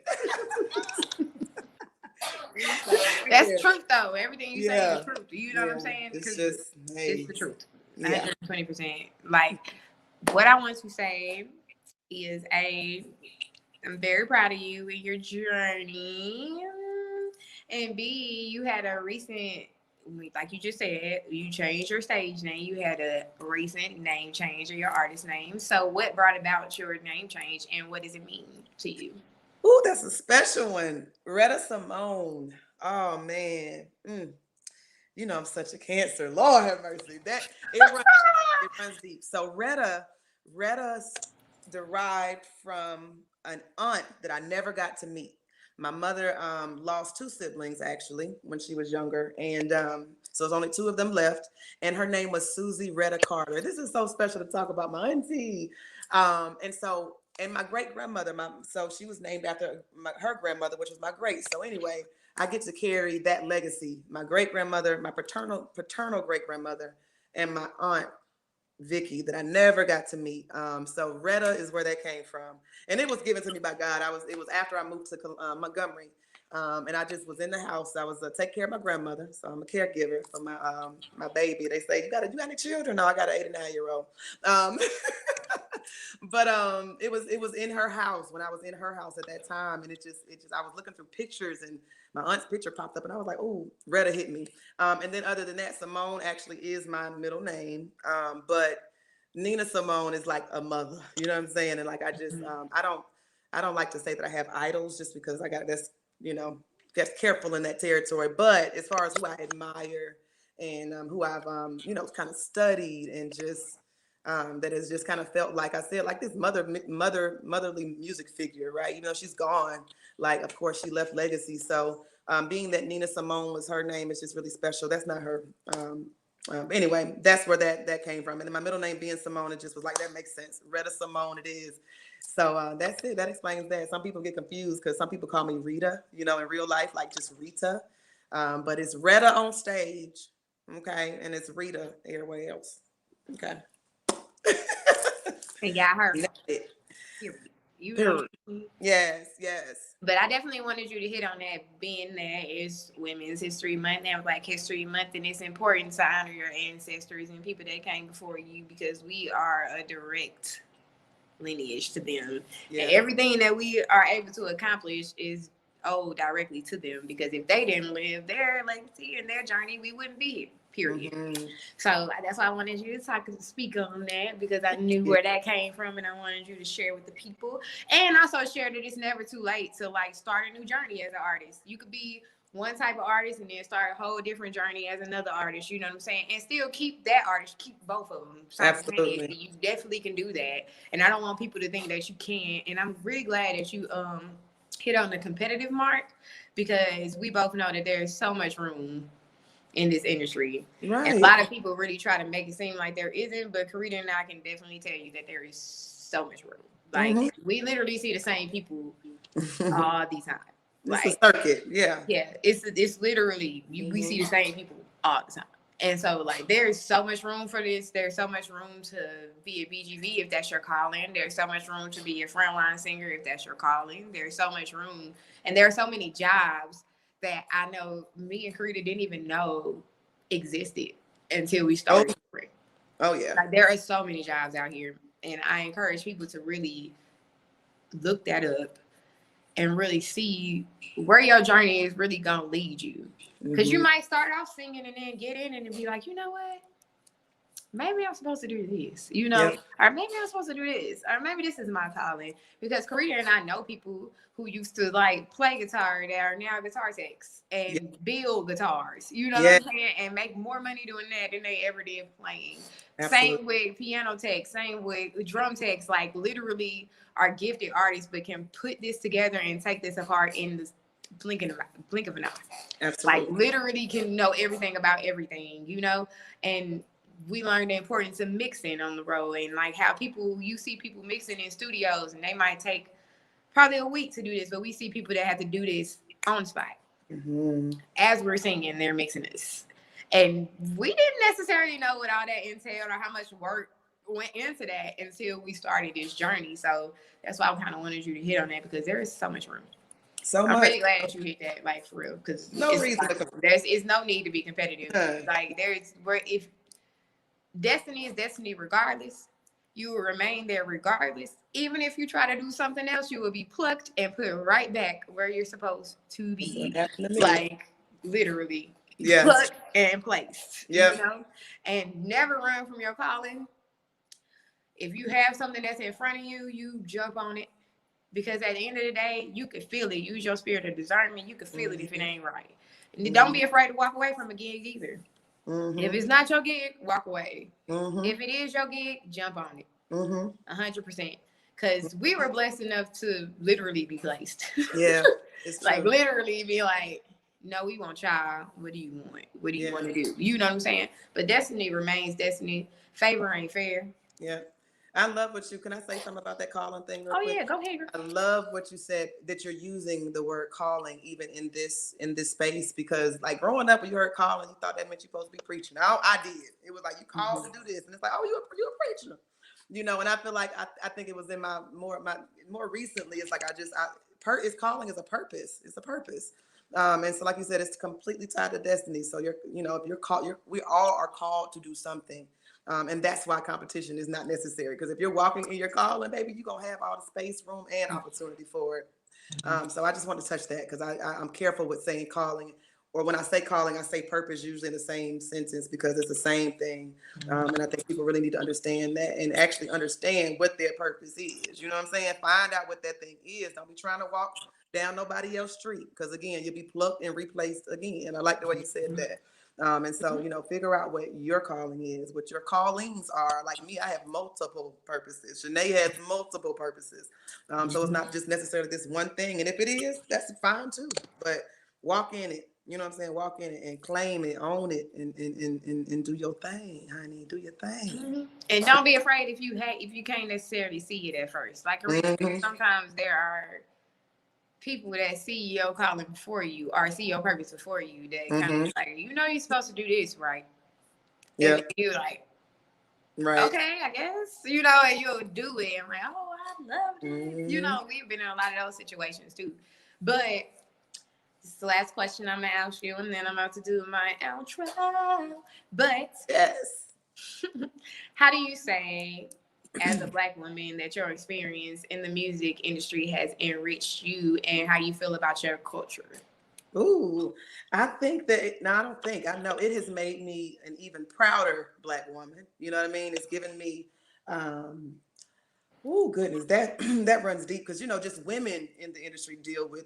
That's truth, though. Everything you say is truth. You know what I'm saying? It's just, it's the truth. 120%. What I want to say is I'm very proud of you and your journey. And B, you had a recent, like you just said, you changed your stage name. You had a recent name change of your artist name. So what brought about your name change and what does it mean to you? Ooh, that's a special one. Rhetta Simone. Oh, man. I'm such a Cancer. Lord have mercy. It runs deep. So Rhetta's derived from an aunt that I never got to meet. My mother lost 2 siblings, actually, when she was younger. And so there's only 2 of them left. And her name was Susie Rhetta Carter. This is so special to talk about my auntie. And my great-grandmother, so she was named after her grandmother, which was my great. So anyway, I get to carry that legacy. My great-grandmother, my paternal great-grandmother, and my aunt, Vicky, that I never got to meet. So Rhetta is where that came from. And it was given to me by God. It was after I moved to Montgomery. And I just was in the house. I was take care of my grandmother. So I'm a caregiver for my baby. They say, you got any children? No, I got an 8 and 9-year-old. But it was in her house when I was in her house at that time. And it just I was looking through pictures and my aunt's picture popped up and I was like, oh, Rhetta hit me. And then other than that, Simone actually is my middle name. But Nina Simone is like a mother, you know what I'm saying? And I just, I don't like to say that I have idols just because get careful in that territory. But as far as who I admire and who I've, kind of studied and just, that has just kind of felt like I said, like this motherly music figure, right? She's gone. Of course, she left legacy. So Being that Nina Simone was her name is just really special. That's not her. Anyway, that's where that came from. And then my middle name being Simone, it just was like, that makes sense. Rhetta Simone it is. So that's it. That explains that. Some people get confused because some people call me Rita, you know, in real life, like just Rita. But it's Rhetta on stage, okay? And it's Rita everywhere else, okay? And y'all heard it. you know. Yes, yes. But I definitely wanted you to hit on that, being that it's Women's History Month and Black History Month, and it's important to honor your ancestors and people that came before you, because we are a direct lineage to them. Yeah. And everything that we are able to accomplish is owed directly to them, because if they didn't live their legacy and their journey, we wouldn't be here. Period. Mm-hmm. So that's why I wanted you to speak on that, because I knew where that came from, and I wanted you to share with the people, and also share that it's never too late to like start a new journey as an artist. You could be one type of artist and then start a whole different journey as another artist. You know what I'm saying? And still keep that artist, keep both of them. Absolutely, you definitely can do that. And I don't want people to think that you can't. And I'm really glad that you hit on the competitive mark, because we both know that there's so much room in this industry. Right. And a lot of people really try to make it seem like there isn't, but Karita and I can definitely tell you that there is so much room. Like we literally see the same people all the time. Like, it's a circuit, yeah. Yeah, it's literally we see the same people all the time. And so like there's so much room for this. There's so much room to be a BGV if that's your calling. There's so much room to be a frontline singer if that's your calling. There's so much room, and there are so many jobs that I know me and Karita didn't even know existed until we started. Oh yeah. Like there are so many jobs out here, and I encourage people to really look that up and really see where your journey is really gonna lead you. Because you might start off singing and then get in and be like, you know what? Maybe I'm supposed to do this, you know, or maybe I'm supposed to do this, or maybe this is my calling. Because Karita and I know people who used to like play guitar that are now guitar techs and build guitars, you know what I'm saying, and make more money doing that than they ever did playing. Absolutely. Same with piano techs, same with drum techs, like literally are gifted artists, but can put this together and take this apart in the blink of an eye. Absolutely. Like literally can know everything about everything, you know, and we learned the importance of mixing on the road, and like how you see people mixing in studios and they might take probably a week to do this, but we see people that have to do this on the spot. As we're singing, they're mixing this. And we didn't necessarily know what all that entailed or how much work went into that until we started this journey. So that's why I kind of wanted you to hit on that, because there is so much room. I'm really glad that you hit that, like for real, because there's no need to be competitive. Like if destiny is destiny regardless, you will remain there regardless. Even if you try to do something else, you will be plucked and put right back where you're supposed to be. Like literally plucked and placed. You know? And never run from your calling. If you have something that's in front of you, you jump on it. Because at the end of the day, you can feel it. Use your spirit of discernment. You can feel it if it ain't right. And don't be afraid to walk away from a gig either. If it's not your gig, walk away. If it is your gig, jump on it. 100%. Because we were blessed enough to literally be placed. Yeah. It's like literally be like, no, we want y'all. What do you want? What do you want to do? You know what I'm saying? But destiny remains destiny. Favor ain't fair. Yeah. I love what can I say something about that calling thing real quick? Yeah, go ahead. I love what you said, that you're using the word calling even in this space, because like growing up when you heard calling, you thought that meant you're supposed to be preaching. I did. It was like you called to do this, and it's like, oh, you're a preacher. You know, and I feel like I think it was in my more recently, it's like it's calling is a purpose. It's a purpose. And so like you said, it's completely tied to destiny. So if you're called, we all are called to do something. And that's why competition is not necessary. Because if you're walking in your calling, baby, you're going to have all the space, room, and opportunity for it. So I just want to touch that, because I'm careful with saying calling. Or when I say calling, I say purpose, usually in the same sentence, because it's the same thing. And I think people really need to understand that and actually understand what their purpose is. You know what I'm saying? Find out what that thing is. Don't be trying to walk down nobody else's street. Because, again, you'll be plucked and replaced again. I like the way you said that. And so, figure out what your calling is, what your callings are. Like me, I have multiple purposes. Shanay has multiple purposes. So it's not just necessarily this one thing. And if it is, that's fine too. But, walk in it. You know what I'm saying? Walk in it and claim it, own it, and do your thing, honey. Do your thing. Mm-hmm. And don't be afraid if you can't necessarily see it at first. Like Karita said, sometimes there are people that see your calling before you or see your purpose before you that kind of like, you're supposed to do this, right? Yeah. You're like, right. Okay, I guess. And you'll do it. I'm like, oh, I love it. We've been in a lot of those situations too. But this is the last question I'm gonna ask you, and then I'm about to do my outro. But yes. How do you say, as a Black woman, that your experience in the music industry has enriched you, and how you feel about your culture? Ooh, I think that, no, I don't think, I know it has made me an even prouder Black woman. You know what I mean? It's given me, oh goodness, that runs deep because, just women in the industry deal with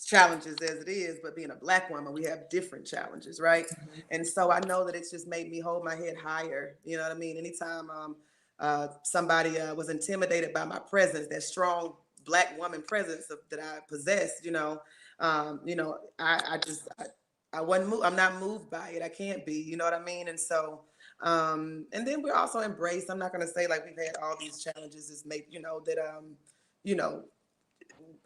challenges as it is, but being a Black woman, we have different challenges, right? And so I know that it's just made me hold my head higher. You know what I mean? Anytime somebody was intimidated by my presence, that strong Black woman presence that I possessed, I wasn't moved. I'm not moved by it. I can't be, you know what I mean? And so, and then we're also embraced. I'm not going to say like we've had all these challenges is made,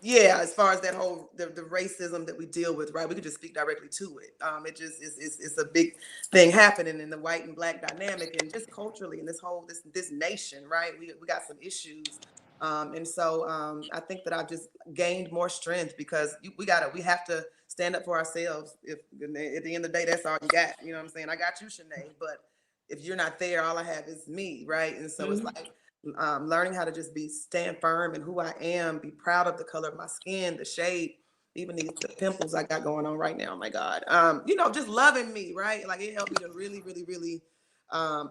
yeah, as far as that whole, the racism that we deal with, right? We could just speak directly to it. It just it's a big thing happening in the white and Black dynamic and just culturally in this nation, right? We got some issues. And so I think that I've just gained more strength because we have to stand up for ourselves. If at the end of the day, that's all you got. You know what I'm saying? I got you, Shanay, but if you're not there, all I have is me, right? And so it's like learning how to just stand firm in who I am, be proud of the color of my skin, the shade, even the pimples I got going on right now. Oh my God. Just loving me, right? Like it helped me to really, really, really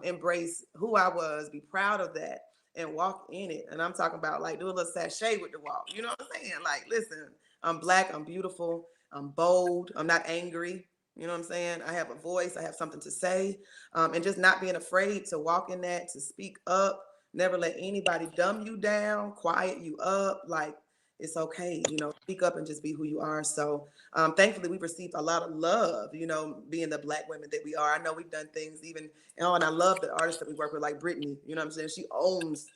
embrace who I was, be proud of that, and walk in it. And I'm talking about like do a little sachet with the walk. You know what I'm saying? Like, listen, I'm Black, I'm beautiful, I'm bold, I'm not angry. You know what I'm saying? I have a voice, I have something to say, and just not being afraid to walk in that, to speak up, never let anybody dumb you down, quiet you up. Like, it's okay, speak up and just be who you are. So thankfully we've received a lot of love, being the Black women that we are. I know we've done things even, and I love the artists that we work with, like Brittany, you know what I'm saying? She owns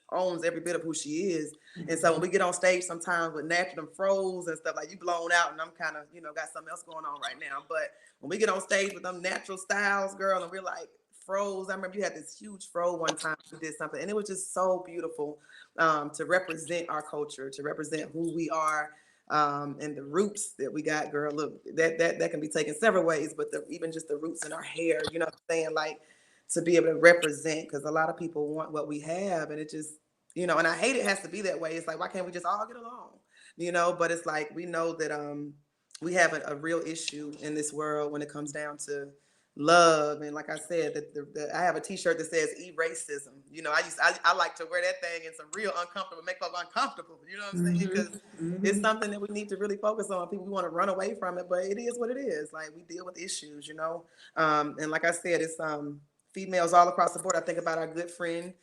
every bit of who she is. And so when we get on stage sometimes with natural and froze and stuff, like you blown out and I'm kind of, got something else going on right now. But when we get on stage with them natural styles, girl, and we're like, froze. I remember you had this huge fro one time you did something, and it was just so beautiful to represent our culture, to represent who we are, and the roots that we got, girl. Look, that can be taken several ways, but even just the roots in our hair, you know what I'm saying? Like to be able to represent, because a lot of people want what we have, and it just, and I hate it has to be that way. It's like, why can't we just all get along? But it's like we know that we have a real issue in this world when it comes down to love. And like I said, that I have a t-shirt that says "E-racism." I like to wear that thing in some real uncomfortable, make folks uncomfortable. You know what I'm saying? Because it's something that we need to really focus on. People want to run away from it, but it is what it is. Like we deal with issues, and like I said, it's females all across the board. I think about our good friend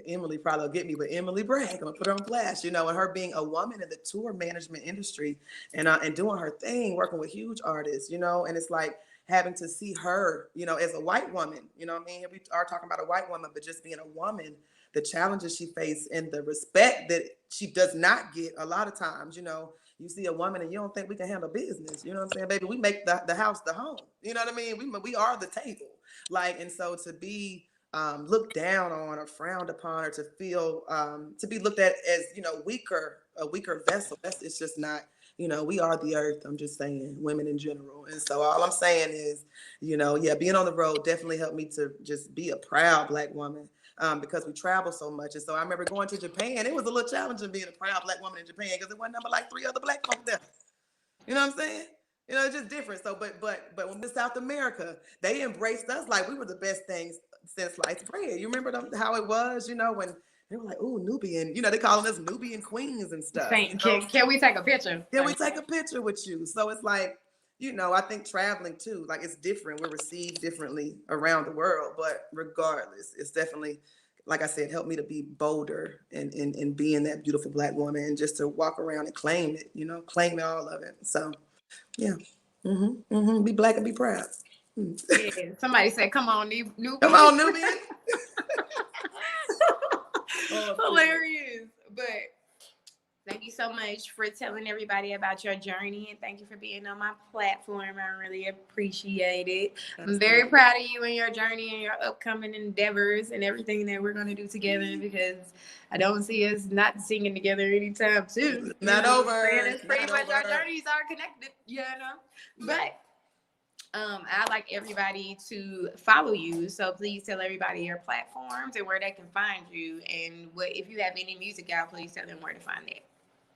Emily, probably will get me, but Emily Bragg, I'm gonna put her on blast, and her being a woman in the tour management industry and doing her thing, working with huge artists, and it's like having to see her, as a white woman, what I mean? We are talking about a white woman, but just being a woman, the challenges she faced and the respect that she does not get a lot of times, you see a woman and you don't think we can handle business. You know what I'm saying, baby? We make the house the home. You know what I mean? We are the table. Like, and so to be looked down on or frowned upon, or to feel to be looked at as a weaker vessel, it's just not. We are the earth. I'm just saying, women in general. And so all I'm saying is, being on the road definitely helped me to just be a proud Black woman, because we travel so much. And so I remember going to Japan. It was a little challenging being a proud Black woman in Japan because it wasn't number like 3 other Black folks there. You know what I'm saying? It's just different. So, but when in South America, they embraced us like we were the best things since sliced bread. You remember how it was, when they were like, "Ooh, Nubian," they calling us Nubian queens and stuff. Can we take a picture? Can we take a picture with you? So it's like, I think traveling too, like it's different. We're received differently around the world, but regardless, it's definitely, like I said, helped me to be bolder and being that beautiful Black woman and just to walk around and claim it, claim all of it. So, yeah. Be black and be proud. Yeah. Somebody said, "Come on, Nubian." Come on, Nubian. Hilarious. But thank you so much for telling everybody about your journey, and thank you for being on my platform. I really appreciate it. I'm very proud of you and your journey and your upcoming endeavors and everything that we're going to do together, because I don't see us not singing together anytime soon. Not over. It's pretty much our journeys are connected, you know. But I like everybody to follow you, so please tell everybody your platforms and where they can find you, and what if you have any music out, please tell them where to find it.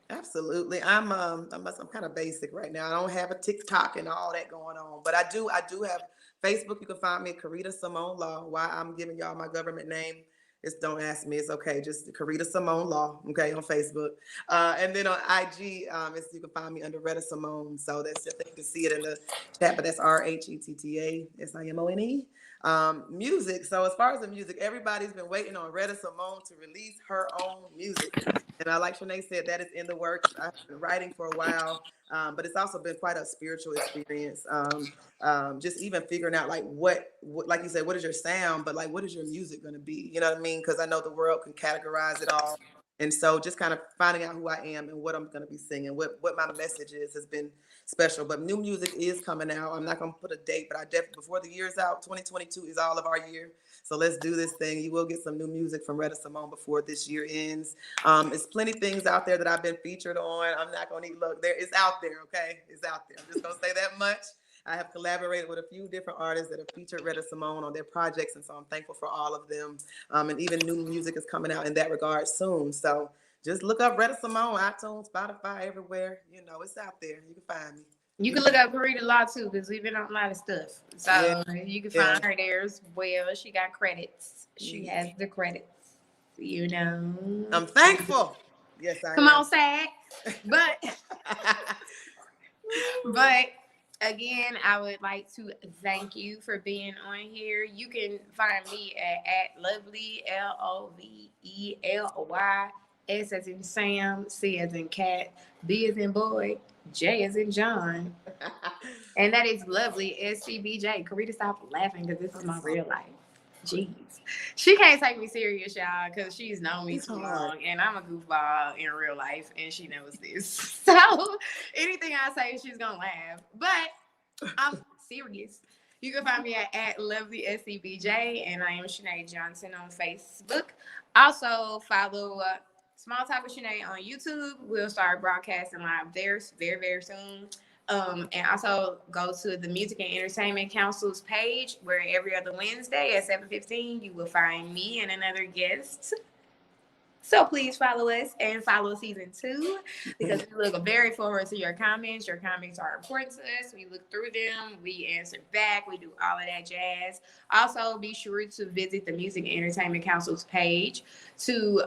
Absolutely. I'm kind of basic right now. I don't have a TikTok and all that going on, but I do have Facebook. You can find me at Karita Simone Law. Why I'm giving y'all my government name, just don't ask me. It's okay. Just Karita Simone Law. Okay, on Facebook. And then on IG, you can find me under Rhetta Simone. So that's, I think you can see it in the chat, but that's RHETTA SIMONE. Music. So as far as the music, everybody's been waiting on Rhetta Simone to release her own music. And like Shanay said, that is in the works. I've been writing for a while, but it's also been quite a spiritual experience. Just even figuring out like what, like you said, what is your sound, but like, what is your music going to be? You know what I mean? Because I know the world can categorize it all. And so just kind of finding out who I am and what I'm going to be singing, what my message is, has been special. But new music is coming out. I'm not going to put a date, but I definitely, before the year's out, 2022 is all of our year. So let's do this thing. You will get some new music from Rhetta Simone before this year ends. There's plenty of things out there that I've been featured on. I'm not going to look there. It's out there. Okay. It's out there. I'm just going to say that much. I have collaborated with a few different artists that have featured Rhetta Simone on their projects, and so I'm thankful for all of them. And even new music is coming out in that regard soon. So just look up Rhetta Simone, iTunes, Spotify, everywhere. You know, it's out there. You can find me. You can look up Karita Law too, because we've been on a lot of stuff. So you can find her there as well. She got credits. She has the credits. You know. I'm thankful. Yes, I Come am. on, Sag. But again, I would like to thank you for being on here. You can find me at lovely LOVELY, S as in Sam, C as in cat, B as in boy, J as in John. And that is lovely SCBJ. Karita, stop laughing because this is my real life. Jeez. She can't take me serious, y'all, because she's known me too long, and I'm a goofball in real life, and she knows this. So anything I say, she's going to laugh. But I'm serious. You can find me at lovely SCBJ, and I am Shanay Johnson on Facebook. Also, follow Small Talk with Shanay on YouTube. We'll start broadcasting live there very, very soon. And also go to the Music and Entertainment Council's page, where every other Wednesday at 7:15 you will find me and another guest. So please follow us and follow season 2, because we look very forward to your comments. Your comments are important to us. We look through them. We answer back. We do all of that jazz. Also, be sure to visit the Music and Entertainment Council's page to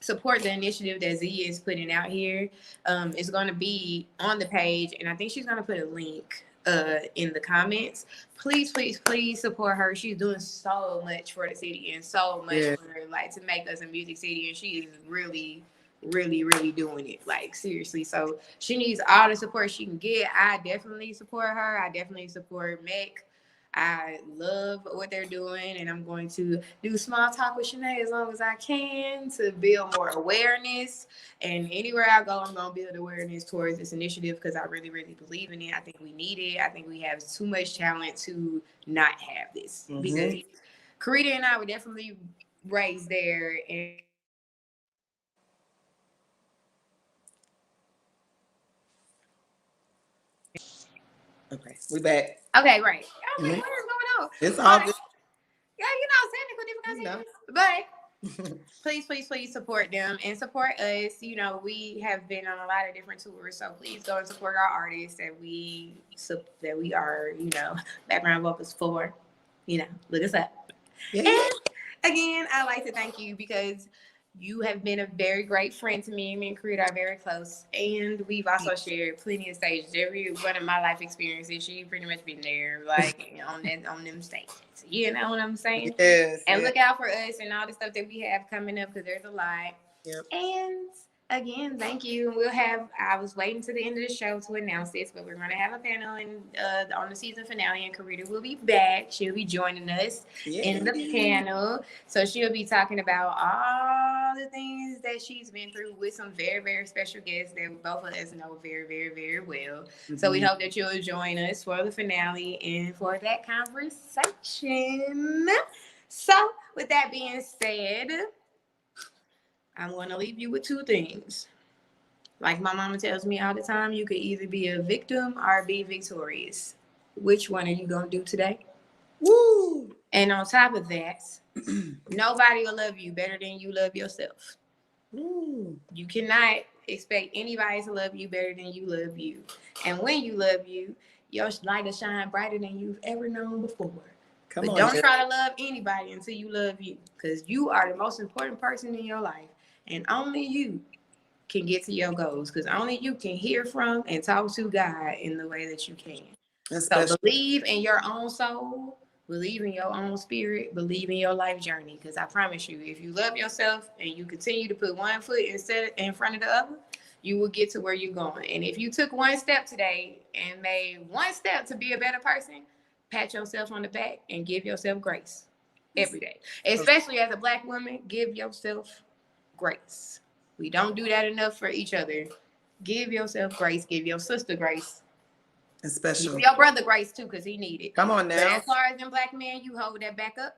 support the initiative that Z is putting out here. It's going to be on the page, and I think she's going to put a link in the comments. Please, please, please support her. She's doing so much for the city and so much for like to make us a music city, and she is really, really, really doing it, like seriously. So she needs all the support she can get. I definitely support her. I definitely support Meg. I love what they're doing, and I'm going to do Small Talk with Shanay as long as I can to build more awareness. And anywhere I go, I'm going to build awareness towards this initiative, because I really, really believe in it. I think we need it. I think we have too much talent to not have this. Because Karita and I were definitely raised there. And okay, we back. okay, right. I was like, what is going on? It's all good. Yeah, technical difficulties. But please, please, please support them and support us. You know, we have been on a lot of different tours, so please go and support our artists that we are, you know, background vocals for. You know, look us up. Yeah. And again, I like to thank you, because you have been a very great friend to me. Me and Karita are very close, and we've also shared plenty of stages. Every one of my life experiences, she pretty much been there, like on them stages. You know what I'm saying? Yes. And look out for us and all the stuff that we have coming up, because there's a lot. Yep. And again, thank you. I was waiting to the end of the show to announce this, but we're going to have a panel on the season finale, and Karita will be back. She'll be joining us in the panel. So she'll be talking about all the things that she's been through with some very, very special guests that both of us know very, very, very well. Mm-hmm. So we hope that you'll join us for the finale and for that conversation. So with that being said, I'm going to leave you with two things. Like my mama tells me all the time, you could either be a victim or be victorious. Which one are you going to do today? Woo! And on top of that, nobody will love you better than you love yourself. Ooh. You cannot expect anybody to love you better than you love you. And when you love you, your light will shine brighter than you've ever known before. But don't try to love anybody until you love you, because you are the most important person in your life. And only you can get to your goals, because only you can hear from and talk to God in the way that you can. So believe in your own soul, believe in your own spirit, believe in your life journey. Because I promise you, if you love yourself and you continue to put one foot in front of the other, you will get to where you're going. And if you took one step today and made one step to be a better person, pat yourself on the back and give yourself grace every day. Especially as a Black woman, give yourself grace. We don't do that enough for each other. Give yourself grace. Give your sister grace. Especially give your brother grace too, because he need it. Come on now. But as far as them Black men, you hold that back up.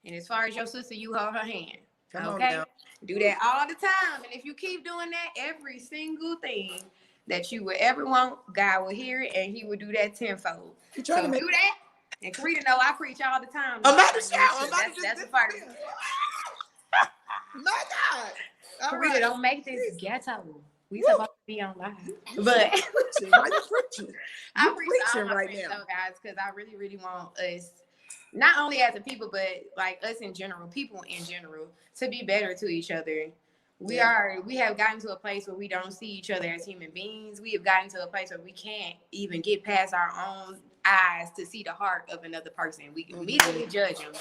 And as far as your sister, you hold her hand. Come on okay? now. Do that all the time. And if you keep doing that, every single thing that you would ever want, God will hear it and he will do that tenfold. So do that. And Karita know I preach all the time. I'm about to shout. That's a part of it. My God. Karita, don't make this ghetto. We supposed to be on live. But I'm preaching all right now, now, guys, because I really, really want us, not only as a people, but like us in general, people in general, to be better to each other. We have gotten to a place where we don't see each other as human beings. We have gotten to a place where we can't even get past our own eyes to see the heart of another person. We can immediately judge them.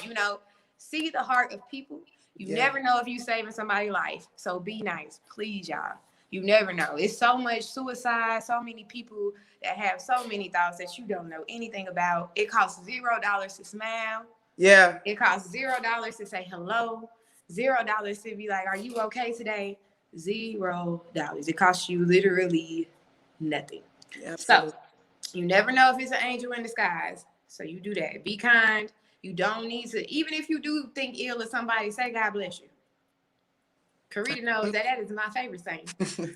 See the heart of people. You never know if you're saving somebody's life. So be nice, please, y'all. You never know. It's so much suicide, so many people that have so many thoughts that you don't know anything about. It costs $0 to smile. Yeah. It costs $0 to say hello. $0 to be like, are you okay today? $0. It costs you literally nothing. Yeah, so you never know if it's an angel in disguise. So you do that. Be kind. You don't need to, even if you do think ill of somebody, say God bless you. Karita knows that is my favorite thing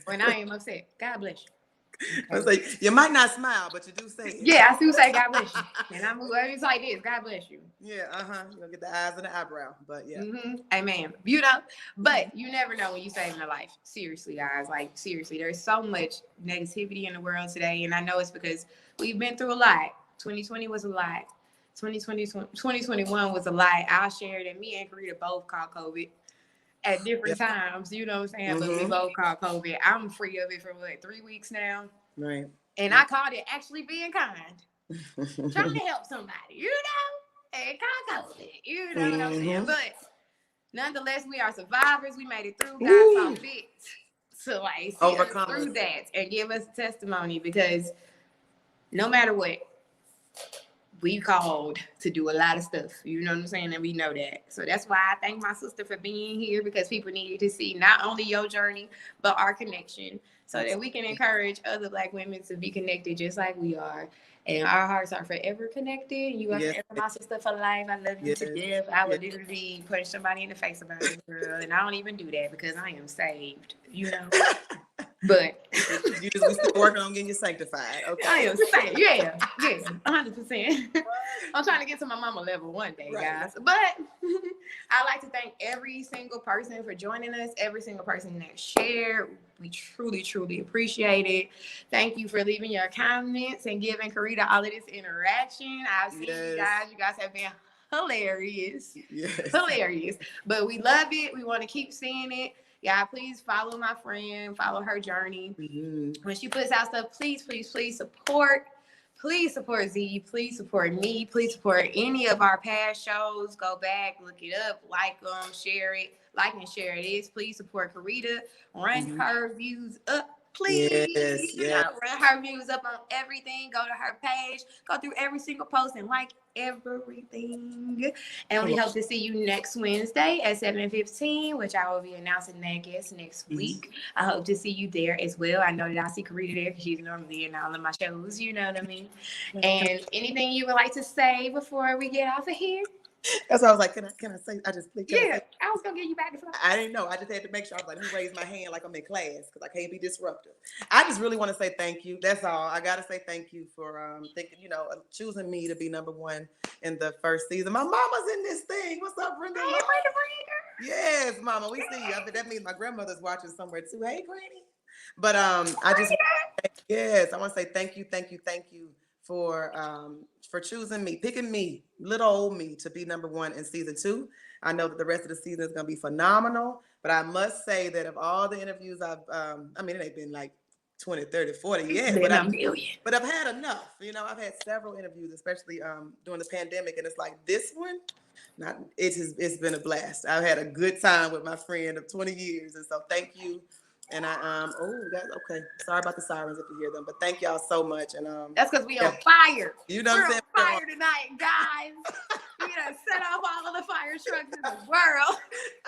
when I am upset. God bless you. I was like, you might not smile, but you do say it. Yeah, I do say God bless you. And I move, it's like this, God bless you. Yeah, You're going to get the eyes and the eyebrow, but yeah. Amen. But you never know when you're saving a life. Seriously, guys. Like, seriously, there's so much negativity in the world today. And I know it's because we've been through a lot. 2020 was a lot. 2021 was a lot. I'll share that me and Karita both caught COVID at different times, you know what I'm saying? But we both caught COVID. I'm free of it for 3 weeks now. Right. And I called it actually being kind. Trying to help somebody, and caught COVID. You know what I'm saying? But nonetheless, we are survivors. We made it through. God saw fit to see us through that and give us a testimony, because no matter what, we called to do a lot of stuff, you know what I'm saying? And we know that. So that's why I thank my sister for being here, because people needed to see not only your journey, but our connection, so that we can encourage other Black women to be connected just like we are. And our hearts are forever connected. You are forever my sister for life. I love you to death. I would literally punch somebody in the face about it, girl. And I don't even do that because I am saved, But we still working on getting you sanctified. Okay. I am saying, yeah, 100%. I'm trying to get to my mama level one day, guys. But I like to thank every single person for joining us, every single person that shared. We truly, truly appreciate it. Thank you for leaving your comments and giving Karita all of this interaction. I've seen you guys. You guys have been hilarious. Hilarious. But we love it. We want to keep seeing it. Yeah, please follow my friend, follow her journey. When she puts out stuff, please, please, please support. Please support Z. Please support me. Please support any of our past shows. Go back, look it up, like them, share it. like and share this. Please support Karita. Run Mhm. her views up. Please, Yes, you know, run her views up on everything. Go to her page, go through every single post and like everything. And we hope to see you next Wednesday at 7:15, which I will be announcing that guest next week. I hope to see you there as well. I know that I see Karita there because she's normally in all of my shows, you know what I mean? And anything you would like to say before we get off of here? That's why I was like, can I say? I just can I Yeah, say? I was gonna give you back the floor. I didn't know. I just had to make sure. I was like, let me raise my hand like I'm in class because I can't be disruptive. I just really want to say thank you. That's all. I gotta say thank you for thinking, choosing me to be number one in the first season. My mama's in this thing. What's up, Brenda? Hey, Brenda. Yes, mama. We see you. I bet that means my grandmother's watching somewhere too. Hey, Granny. But I just yes, I want to say thank you for choosing me, picking me, little old me, to be number one in season 2. I know that the rest of the season is going to be phenomenal, but I must say that of all the interviews I've, it ain't been like 20, 30, 40 yet, but I've had enough. I've had several interviews, especially during the pandemic, and it's like this one, it's been a blast. I've had a good time with my friend of 20 years, and so thank you. And okay. Sorry about the sirens if you hear them, but thank y'all so much. And that's because we on fire. You know we're what I'm on fire tonight, guys. We done set off all of the fire trucks in the world.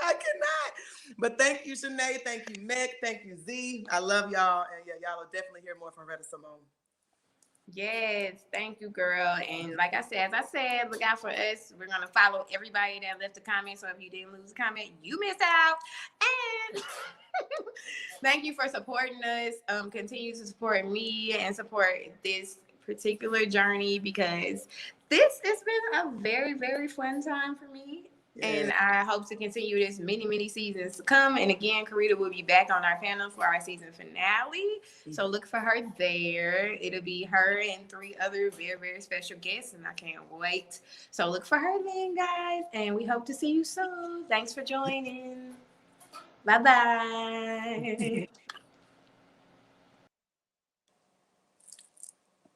I cannot. But thank you, Shanay. Thank you, Meg. Thank you, Z. I love y'all, and yeah, y'all will definitely hear more from Rhetta Simone. Yes, thank you, girl. And like I said, look out for us. We're gonna follow everybody that left a comment. So if you didn't lose a comment, you missed out. And thank you for supporting us. Continue to support me and support this particular journey because this has been a very, very fun time for me. And I hope to continue this many seasons to come. And again, Karita will be back on our panel for our season finale. So look for her there. It'll be her and 3 other very, very special guests. And I can't wait. So look for her then, guys. And we hope to see you soon. Thanks for joining. Bye-bye.